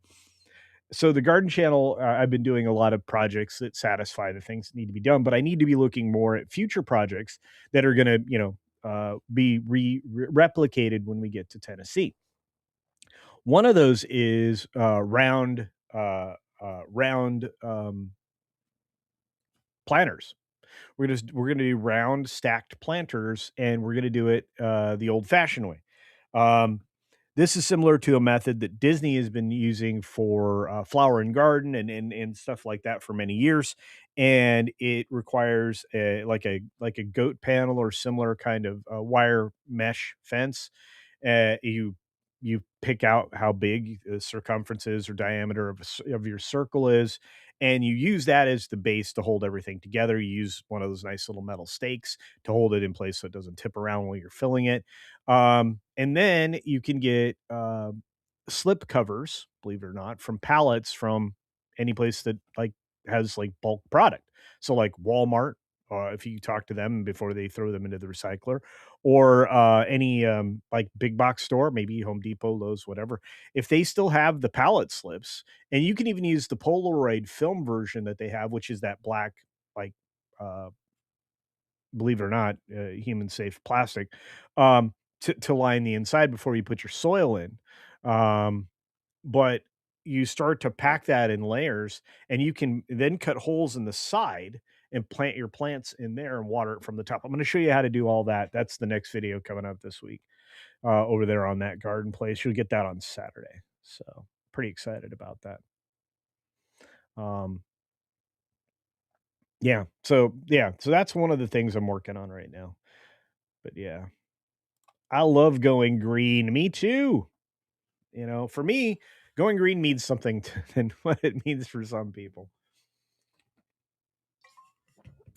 So the garden channel, I've been doing a lot of projects that satisfy the things that need to be done, but I need to be looking more at future projects that are going to, be replicated when we get to Tennessee. One of those is round planters. We're gonna do round stacked planters, and we're gonna do it the old-fashioned way. This is similar to a method that Disney has been using for flower and garden and stuff like that for many years, and it requires like a goat panel or similar kind of wire mesh fence. You pick out how big the circumference is or diameter of of your circle is, and you use that as the base to hold everything together. You use one of those nice little metal stakes to hold it in place so it doesn't tip around while you're filling it. And then you can get slip covers, believe it or not, from pallets from any place that like has like bulk product. So like Walmart, if you talk to them before they throw them into the recycler, or any like big box store, maybe Home Depot, Lowe's, whatever. If they still have the pallet slips, and you can even use the Polaroid film version that they have, which is that black like uh, believe it or not, human safe plastic, to line the inside before you put your soil in. Um, but you start to pack that in layers, and you can then cut holes in the side and plant your plants in there and water it from the top. I'm going to show you how to do all that. That's the next video coming up this week over there on that garden place. You'll get that on Saturday. So pretty excited about that. Um, yeah, so that's one of the things I'm working on right now. But yeah, I love going green. Me too. For me, going green means something than what it means for some people.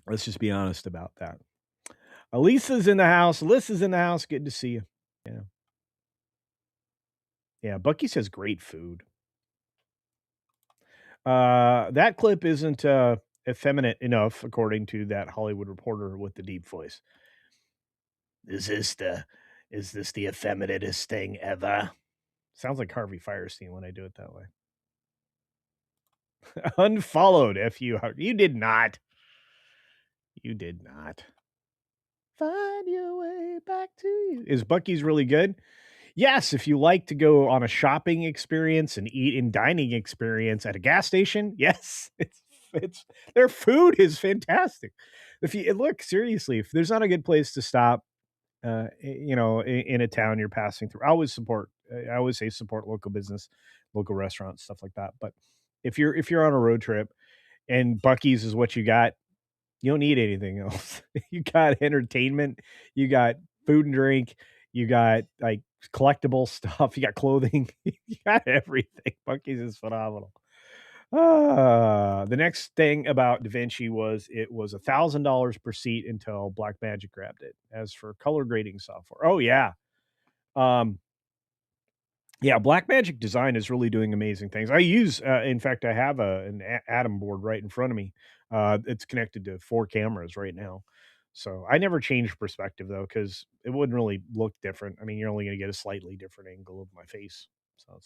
Let's just be honest about that. Elisa's in the house. Alyssa's in the house. Good to see you. Yeah. Yeah. Bucky says great food. That clip isn't effeminate enough, according to that Hollywood reporter with the deep voice. Is this the is this the effeminatest thing ever? Sounds like Harvey Firestein when I do it that way. Unfollowed, F you. You did not. You did not. Find your way back to you. Is Bucky's really good? Yes, if you like to go on a shopping experience and eat and dining experience at a gas station, yes, it's their food is fantastic. If you look seriously, if there's not a good place to stop, in a town you're passing through, I always support. I always say support local business, local restaurants, stuff like that. But if you're on a road trip and Bucky's is what you got, you don't need anything else. You got entertainment, you got food and drink, you got like collectible stuff, you got clothing, you got everything. Bucky's is phenomenal. The next thing about Da Vinci was it was $1,000 per seat until Black Magic grabbed it. As for color grading software, oh yeah, um, yeah, Blackmagic Design is really doing amazing things. I use, in fact, I have Atom board right in front of me. It's connected to 4 cameras right now. So I never change perspective though, because it wouldn't really look different. I mean, you're only going to get a slightly different angle of my face. So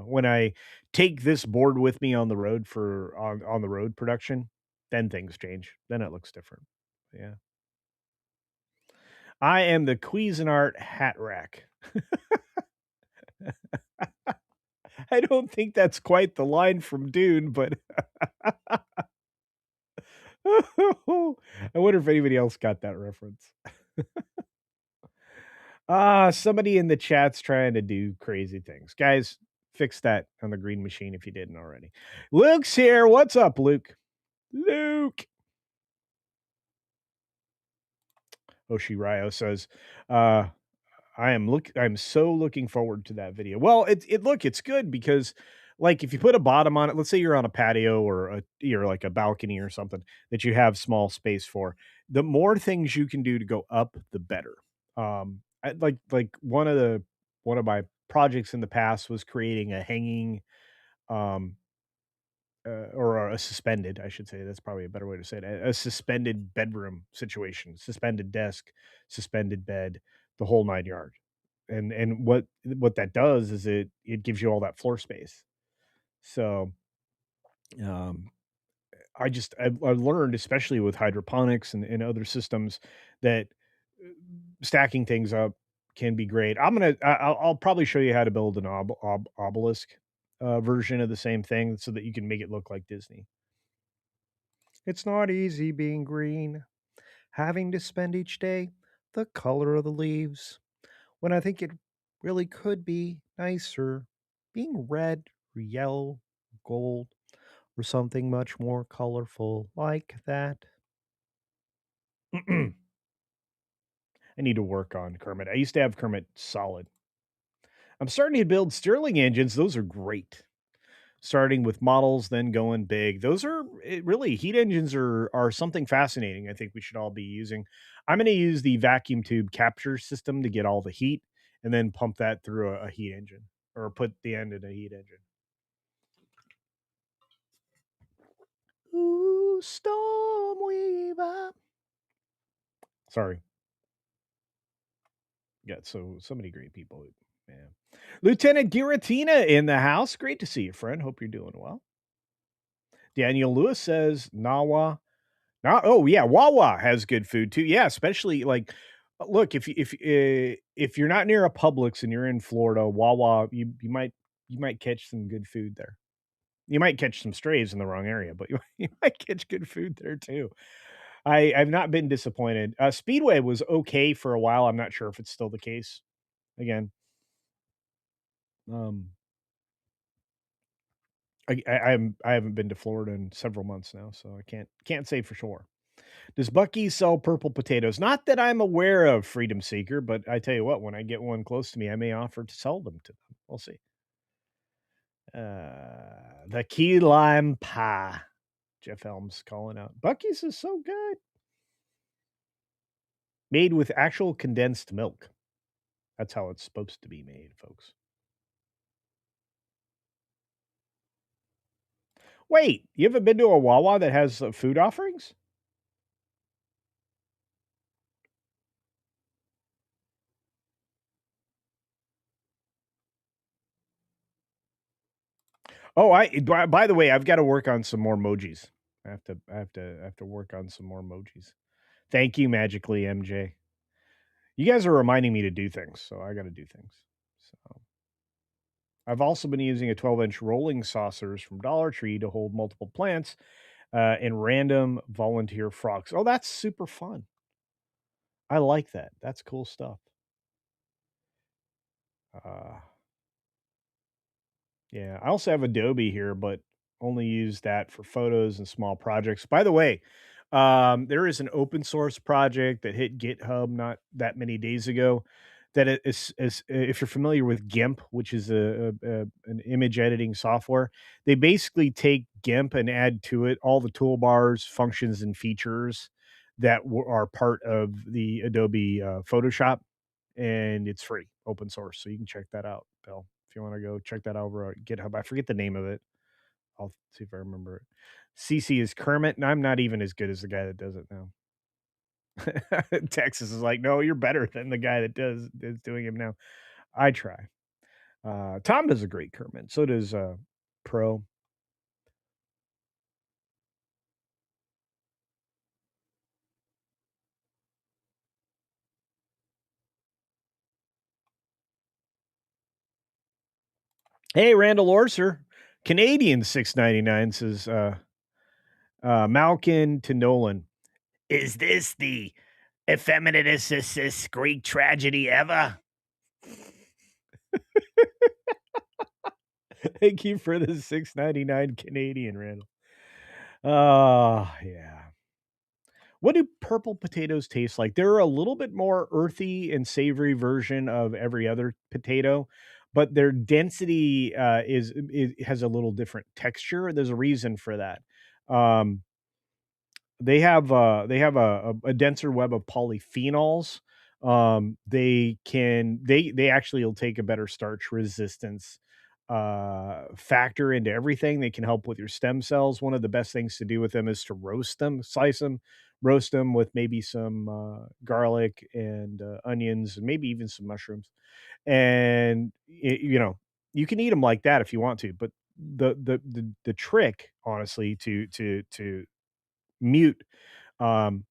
when I take this board with me on the road for on the road production, then things change. Then it looks different. Yeah. I am the Cuisinart hat rack. I don't think that's quite the line from Dune, but I wonder if anybody else got that reference. Somebody in the chat's trying to do crazy things. Guys, fix that on the green machine if you didn't already. Luke's here. What's up, Luke? Luke. Oshi Ryo says, uh, I'm so looking forward to that video. Well, it's good because like if you put a bottom on it, let's say you're on a patio or you're like a balcony or something that you have small space for, the more things you can do to go up, the better. Like one of my projects in the past was creating a hanging um or a suspended, I should say. That's probably a better way to say it. A suspended bedroom situation, suspended desk, suspended bed, the whole 9 yard. And what that does is it gives you all that floor space. So, um, I've learned, especially with hydroponics and other systems, that stacking things up can be great. I'll probably show you how to build an obelisk version of the same thing so that you can make it look like Disney. It's not easy being green, having to spend each day the color of the leaves. When I think it really could be nicer being red or yellow, gold, or something much more colorful like that. I need to work on Kermit. I used to have Kermit solid. I'm starting to build Stirling engines. Those are great. Starting with models, then going big. Those are really heat engines are something fascinating. I think we should all be using. I'm going to use the vacuum tube capture system to get all the heat, and then pump that through a heat engine, or put the end in a heat engine. Ooh, storm weaver. Sorry, got so many great people. Yeah, Lieutenant Giratina in the house. Great to see you, friend. Hope you're doing well. Daniel Lewis says Nawa. Oh yeah, Wawa has good food too. Yeah, especially like, look, if you're not near a Publix and you're in Florida, Wawa, you might catch some good food there. You might catch some strays in the wrong area, but you might catch good food there too. I've not been disappointed. Speedway was okay for a while. I'm not sure if it's still the case. Again, um, I haven't been to Florida in several months now, so I can't say for sure. Does Bucky's sell purple potatoes? Not that I'm aware of, Freedom Seeker, but I tell you what, when I get one close to me, I may offer to sell them to them. We'll see. The key lime pie. Jeff Helms calling out. Bucky's is so good. Made with actual condensed milk. That's how it's supposed to be made, folks. Wait, you haven't been to a Wawa that has food offerings? Oh, by the way, I've got to work on some more emojis. I have to work on some more emojis. Thank you, Magically MJ. You guys are reminding me to do things, so I got to do things. So I've also been using a 12-inch rolling saucers from Dollar Tree to hold multiple plants and random volunteer frogs. Oh, that's super fun. I like that. That's cool stuff. Uh, yeah, I also have Adobe here, but only use that for photos and small projects. By the way, there is an open source project that hit GitHub not that many days ago. That is if you're familiar with GIMP, which is an image editing software, they basically take GIMP and add to it all the toolbars, functions, and features that are part of the Adobe Photoshop, and it's free, open source, so you can check that out, Bill. If you want to go check that out over at GitHub, I forget the name of it. I'll see if I remember it. CC is Kermit, and I'm not even as good as the guy that does it now. Texas is like, no, you're better than the guy that is doing him now. I try. Tom does a great Kermit. So does Pro. Hey, Randall Orser, Canadian 699 says Malkin to Nolan. Is this the effeminatist Greek tragedy ever? Thank you for the 699 Canadian, Randall. Yeah. What do purple potatoes taste like? They're a little bit more earthy and savory version of every other potato, but their density has a little different texture. There's a reason for that. Um, they have a denser web of polyphenols. They actually will take a better starch resistance factor into everything. They can help with your stem cells. One of the best things to do with them is to roast them, slice them, roast them with maybe some garlic and onions, and maybe even some mushrooms. And you can eat them like that if you want to, but the trick, honestly, to mute um,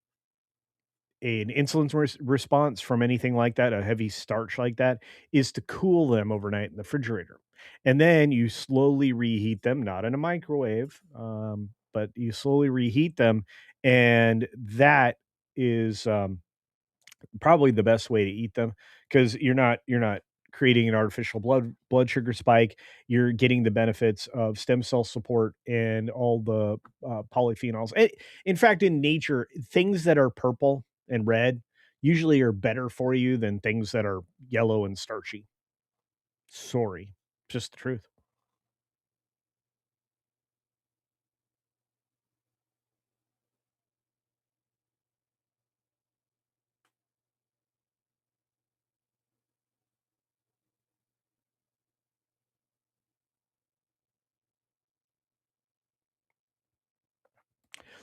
an insulin response from anything like that, a heavy starch like that, is to cool them overnight in the refrigerator. And then you slowly reheat them, not in a microwave, but you slowly reheat them. And that is probably the best way to eat them, because you're not creating an artificial blood sugar spike. You're getting the benefits of stem cell support and all the polyphenols. In fact, in nature, things that are purple and red usually are better for you than things that are yellow and starchy. Sorry, just the truth.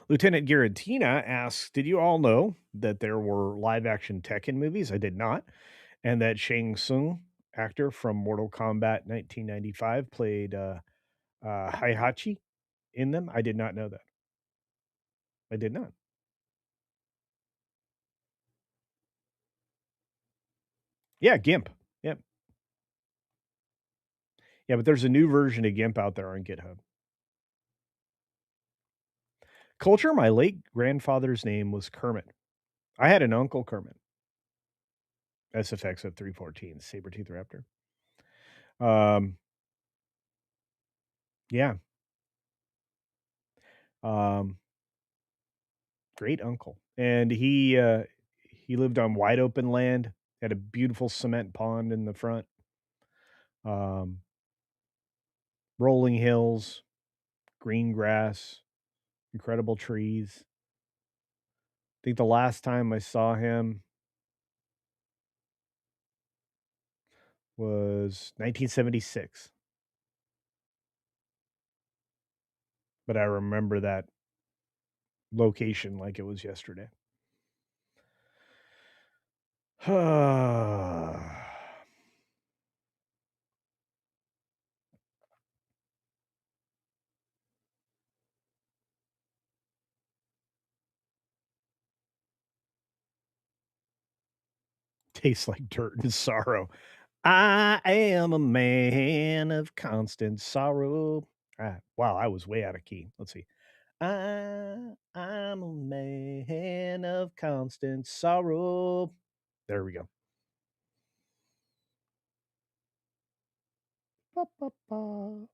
Lieutenant Garantina asks, "Did you all know that there were live action Tekken movies?" I did not. And that Shang Tsung, actor from Mortal Kombat 1995, played Heihachi in them. I did not know that. I did not. Yeah, GIMP. Yep. Yeah, but there's a new version of GIMP out there on GitHub. Culture, my late grandfather's name was Kermit. I had an uncle Kermit. SFX of 314, Sabertooth Raptor. Um, yeah. Um, Great uncle. And he lived on wide open land, had a beautiful cement pond in the front. Um, Rolling hills, green grass, incredible trees. I think the last time I saw him was 1976, but I remember that location like it was yesterday. Tastes like dirt and sorrow. I am a man of constant sorrow. Wow, I was way out of key. Let's see. I'm a man of constant sorrow. There we go. Ba, ba, ba.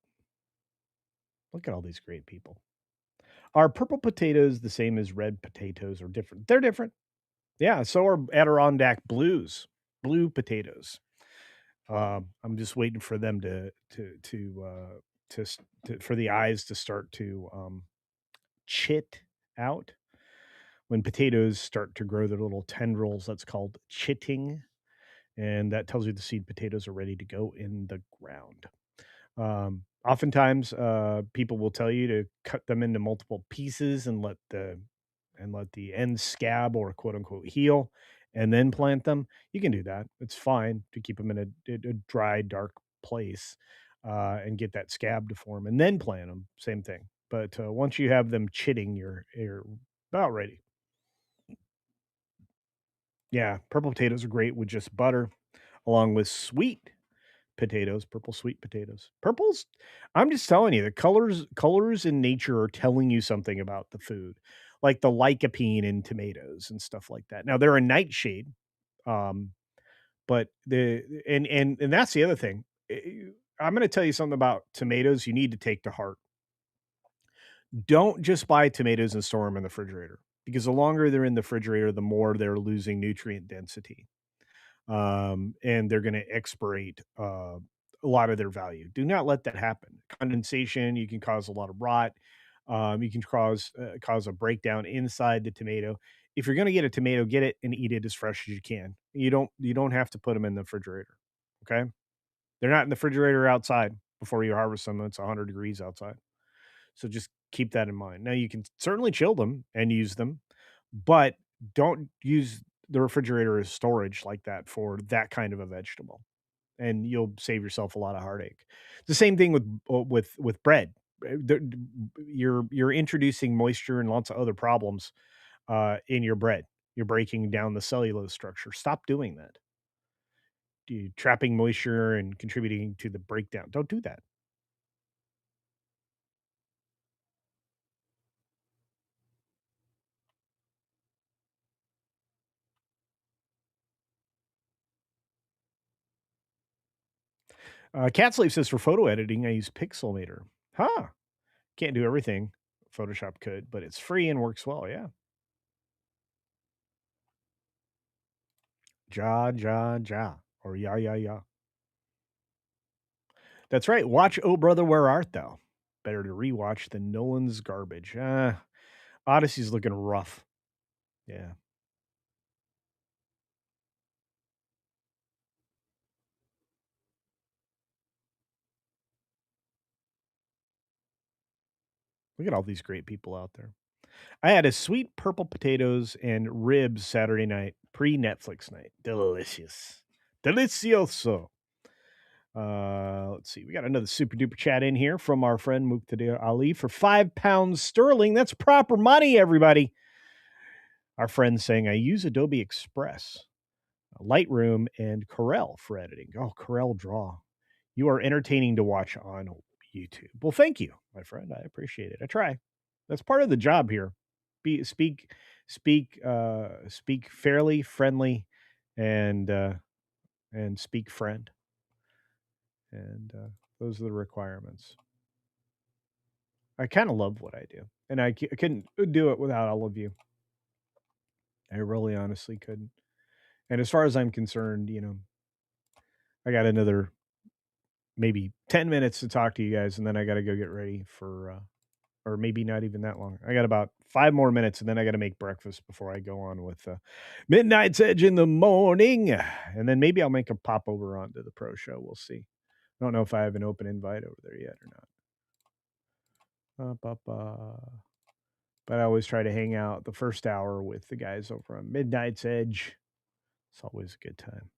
Look at all these great people. Are purple potatoes the same as red potatoes or different? They're different. Yeah, so are Adirondack blues, blue potatoes. I'm just waiting for them for the eyes to start to chit out. When potatoes start to grow their little tendrils, that's called chitting, and that tells you the seed potatoes are ready to go in the ground. Oftentimes, people will tell you to cut them into multiple pieces and let the ends scab or quote unquote heal, and then plant them. You can do that. It's fine to keep them in a dry, dark place and get that scab to form, and then plant them. Same thing. But once you have them chitting, you're about ready. Yeah, purple potatoes are great with just butter, along with sweet potatoes, purple sweet potatoes. Purples, I'm just telling you, the colors in nature are telling you something about the food, like the lycopene in tomatoes and stuff like that. Now they're a nightshade, um, but and that's the other thing. I'm going to tell you something about tomatoes you need to take to heart. Don't just buy tomatoes and store them in the refrigerator because the longer they're in the refrigerator, the more they're losing nutrient density, and they're going to expirate a lot of their value. Do not let that happen. Condensation, you can cause a lot of rot. You can cause a breakdown inside the tomato. If you're going to get a tomato, get it and eat it as fresh as you can. You don't have to put them in the refrigerator. Okay, they're not in the refrigerator outside before you harvest them. It's 100 degrees outside, so just keep that in mind. Now you can certainly chill them and use them, but don't use the refrigerator as storage like that for that kind of a vegetable, and you'll save yourself a lot of heartache. The same thing with bread. You're introducing moisture and lots of other problems in your bread. You're breaking down the cellulose structure. Stop doing that. You trapping moisture and contributing to the breakdown. Don't do that. Cat Sleep says for photo editing, I use Pixelmator. Huh. Can't do everything Photoshop could, but it's free and works well. Yeah. Ja, ja, ja. Or ya, ya, ya. That's right. Watch Oh Brother, Where Art Thou? Better to rewatch than Nolan's garbage. Odyssey's looking rough. Yeah. Look at all these great people out there. I had a sweet purple potatoes and ribs Saturday night, pre Netflix night. Delicious. Delicioso. Let's see. We got another super duper chat in here from our friend Muqtadir Ali for £5 sterling. That's proper money, everybody. Our friend saying, I use Adobe Express, Lightroom, and Corel for editing. Oh, Corel Draw. You are entertaining to watch on YouTube. Well, thank you, my friend. I appreciate it. I try. That's part of the job here. Be speak fairly, friendly, and speak friend. And those are the requirements. I kind of love what I do, and I couldn't do it without all of you. I really, honestly couldn't. And as far as I'm concerned, I got another maybe 10 minutes to talk to you guys, and then I got to go get ready for, or maybe not even that long. I got about 5 more minutes, and then I got to make breakfast before I go on with Midnight's Edge in the morning, and then maybe I'll make a pop over onto the pro show. We'll see. I don't know if I have an open invite over there yet or not. But I always try to hang out the first hour with the guys over on Midnight's Edge. It's always a good time.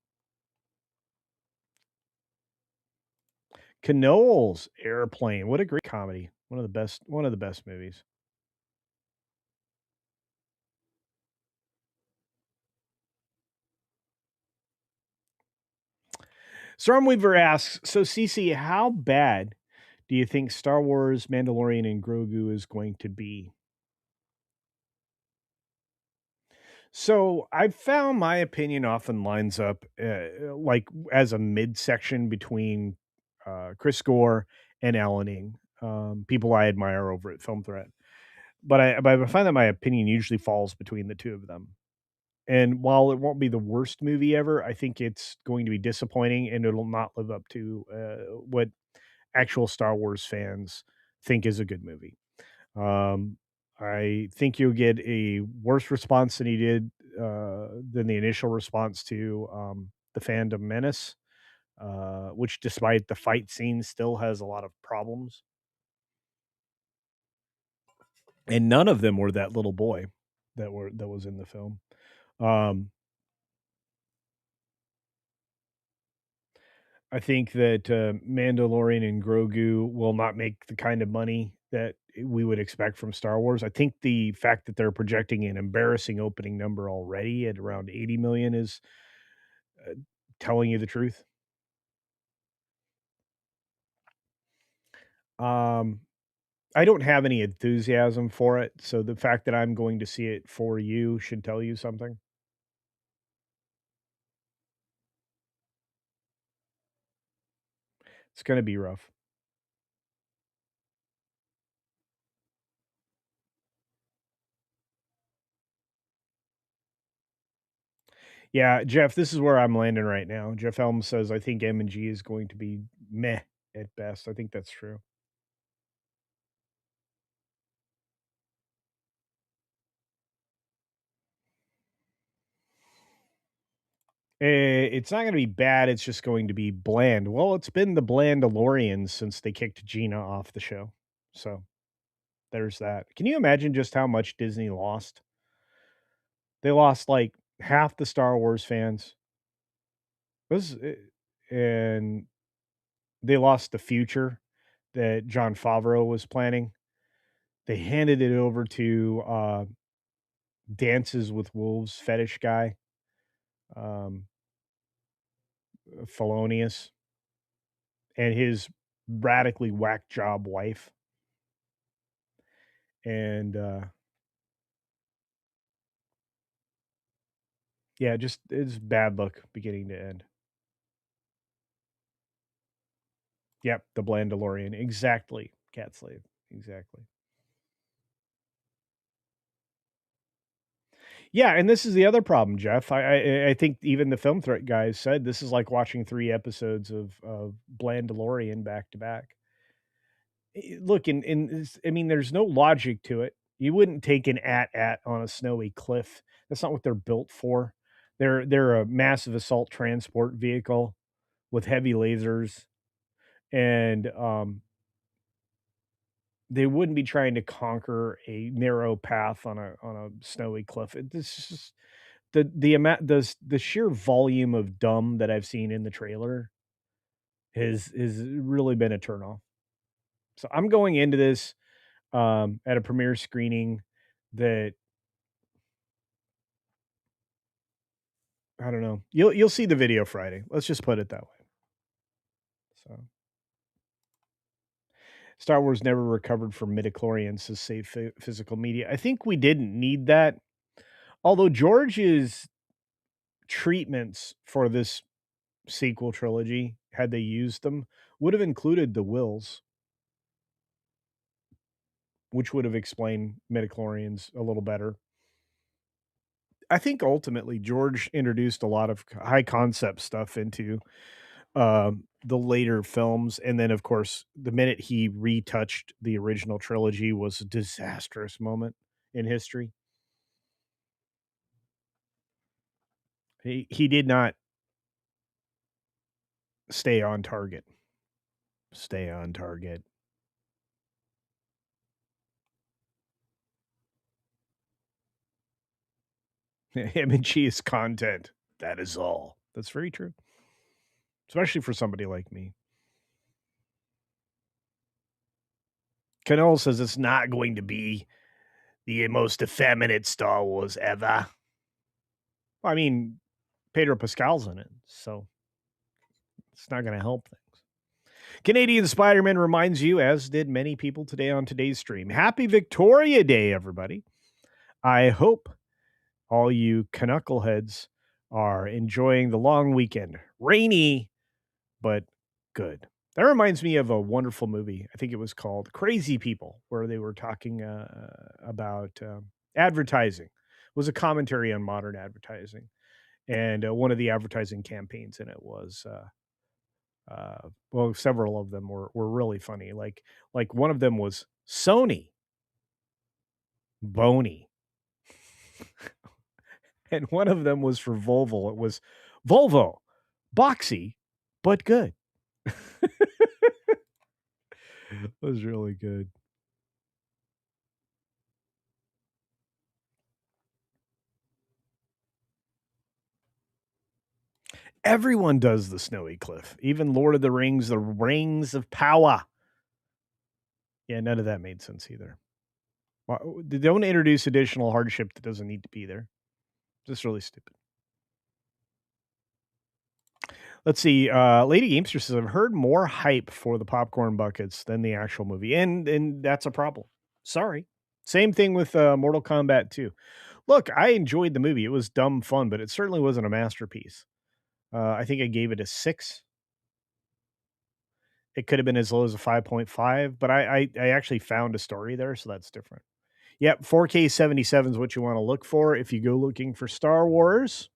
Canol's Airplane. What a great comedy. One of the best movies. Stormweaver asks, so Cece, how bad do you think Star Wars, Mandalorian, and Grogu is going to be? So I've found my opinion often lines up like as a midsection between Chris Gore and Alan. People I admire over at Film Threat. But I find that my opinion usually falls between the two of them. And while it won't be the worst movie ever, I think it's going to be disappointing and it'll not live up to what actual Star Wars fans think is a good movie. Um, I think you'll get a worse response than he did than the initial response to the Fandom Menace, which, despite the fight scene, still has a lot of problems. And none of them were that little boy that was in the film. Um, I think that Mandalorian and Grogu will not make the kind of money that we would expect from Star Wars. I think the fact that they're projecting an embarrassing opening number already at around 80 million is uh, telling you the truth. Um, I don't have any enthusiasm for it, so the fact that I'm going to see it for you should tell you something. It's going to be rough. Yeah, Jeff, this is where I'm landing right now. Jeff Helms says I think M&G is going to be meh at best. I think that's true. It's not gonna be bad, it's just going to be bland. Well, it's been the Blandalorians since they kicked Gina off the show. So, there's that. Can you imagine just how much Disney lost? They lost, like, half the Star Wars fans. Was and they lost the future that John Favreau was planning. They handed it over to, Dances with Wolves fetish guy, um, Felonious, and his radically whack job wife. And yeah, just it's bad luck beginning to end. Yep, the Blandalorian. Exactly. Cat slave. Exactly. Yeah, and this is the other problem, Jeff. I think even the film threat guys said this is like watching 3 episodes of Blandalorian back to back. Look, I mean, there's no logic to it. You wouldn't take an at on a snowy cliff. That's not what they're built for. They're a massive assault transport vehicle with heavy lasers, and they wouldn't be trying to conquer a narrow path on a snowy cliff. This is just the amount the sheer volume of dumb that I've seen in the trailer has really been a turnoff. So I'm going into this at a premiere screening that I don't know. You'll see the video Friday. Let's just put it that way. So Star Wars never recovered from midichlorians to save physical media. I think we didn't need that. Although George's treatments for this sequel trilogy, had they used them, would have included the wills, which would have explained midichlorians a little better. I think ultimately George introduced a lot of high concept stuff into the later films, and then of course the minute he retouched the original trilogy was a disastrous moment in history. He did not stay on target. Stay on target. Him and she is content. That is all. That's very true, especially for somebody like me. Canole says it's not going to be the most effeminate Star Wars ever. I mean, Pedro Pascal's in it, so it's not going to help things. Canadian Spider-Man reminds you, as did many people today on today's stream, Happy Victoria Day, everybody. I hope all you knuckleheads are enjoying the long weekend. Rainy, but good. That reminds me of a wonderful movie. I think it was called Crazy People, where they were talking about advertising. It was a commentary on modern advertising. And one of the advertising campaigns in it was well, several of them were really funny. Like one of them was Sony, Boney, and one of them was for Volvo. It was Volvo, boxy but good. It was really good. Everyone does the snowy cliff, even Lord of the Rings, the Rings of Power. Yeah, none of that made sense either. They don't introduce additional hardship that doesn't need to be there. Just really stupid. Let's see. Lady Gamester says, I've heard more hype for the popcorn buckets than the actual movie. And that's a problem. Sorry. Same thing with Mortal Kombat 2. Look, I enjoyed the movie. It was dumb fun, but it certainly wasn't a masterpiece. I think I gave it a 6. It could have been as low as a 5.5, but I actually found a story there, so that's different. Yep, 4K 77 is what you want to look for if you go looking for Star Wars.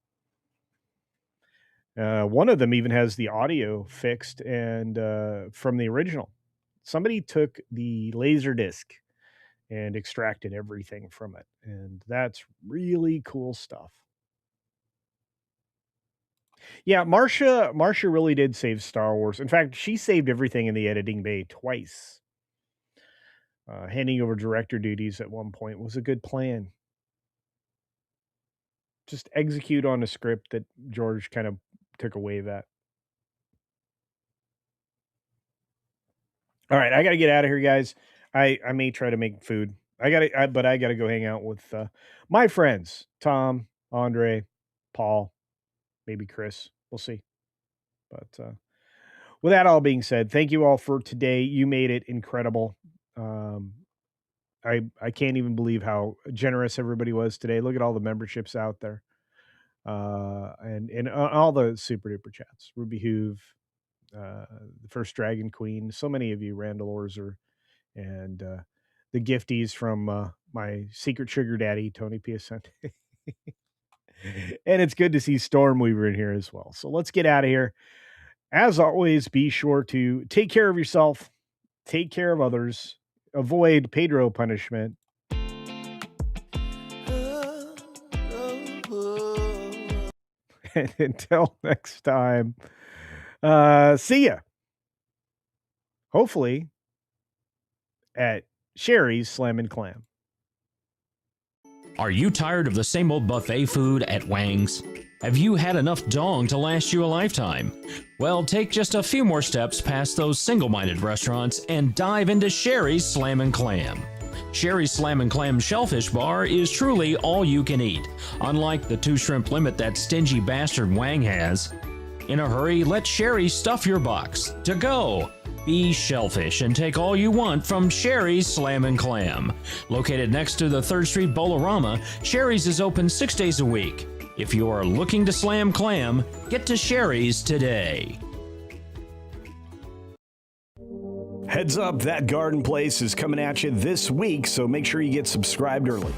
One of them even has the audio fixed and from the original. Somebody took the laser disc and extracted everything from it, and that's really cool stuff. Yeah, Marsha really did save Star Wars. In fact, she saved everything in the editing bay twice. Handing over director duties at one point was a good plan. Just execute on a script that George kind of took a wave at. All right, I got to get out of here, guys. I may try to make food. But I got to go hang out with my friends, Tom, Andre, Paul, maybe Chris. We'll see. But with that all being said, thank you all for today. You made it incredible. Um, I can't even believe how generous everybody was today. Look at all the memberships out there, and all the super duper chats. Ruby Hoove, the first Dragon Queen. So many of you, Randall Orzer, and the gifties from my secret sugar daddy, Tony Piacente. And it's good to see Stormweaver in here as well. So let's get out of here. As always, be sure to take care of yourself, take care of others, avoid Pedro punishment. And until next time, see ya. Hopefully at Sherry's Slam and Clam. Are you tired of the same old buffet food at Wang's? Have you had enough dong to last you a lifetime? Well, take just a few more steps past those single-minded restaurants and dive into Sherry's Slam and Clam. Sherry's Slam and Clam Shellfish Bar is truly all you can eat, unlike the 2 shrimp limit that stingy bastard Wang has. In a hurry, let Sherry stuff your box. To go! Be shellfish and take all you want from Sherry's Slam and Clam. Located next to the 3rd Street Bolorama, Sherry's is open 6 days a week. If you are looking to slam clam, get to Sherry's today. Heads up, That Garden Place is coming at you this week, so make sure you get subscribed early.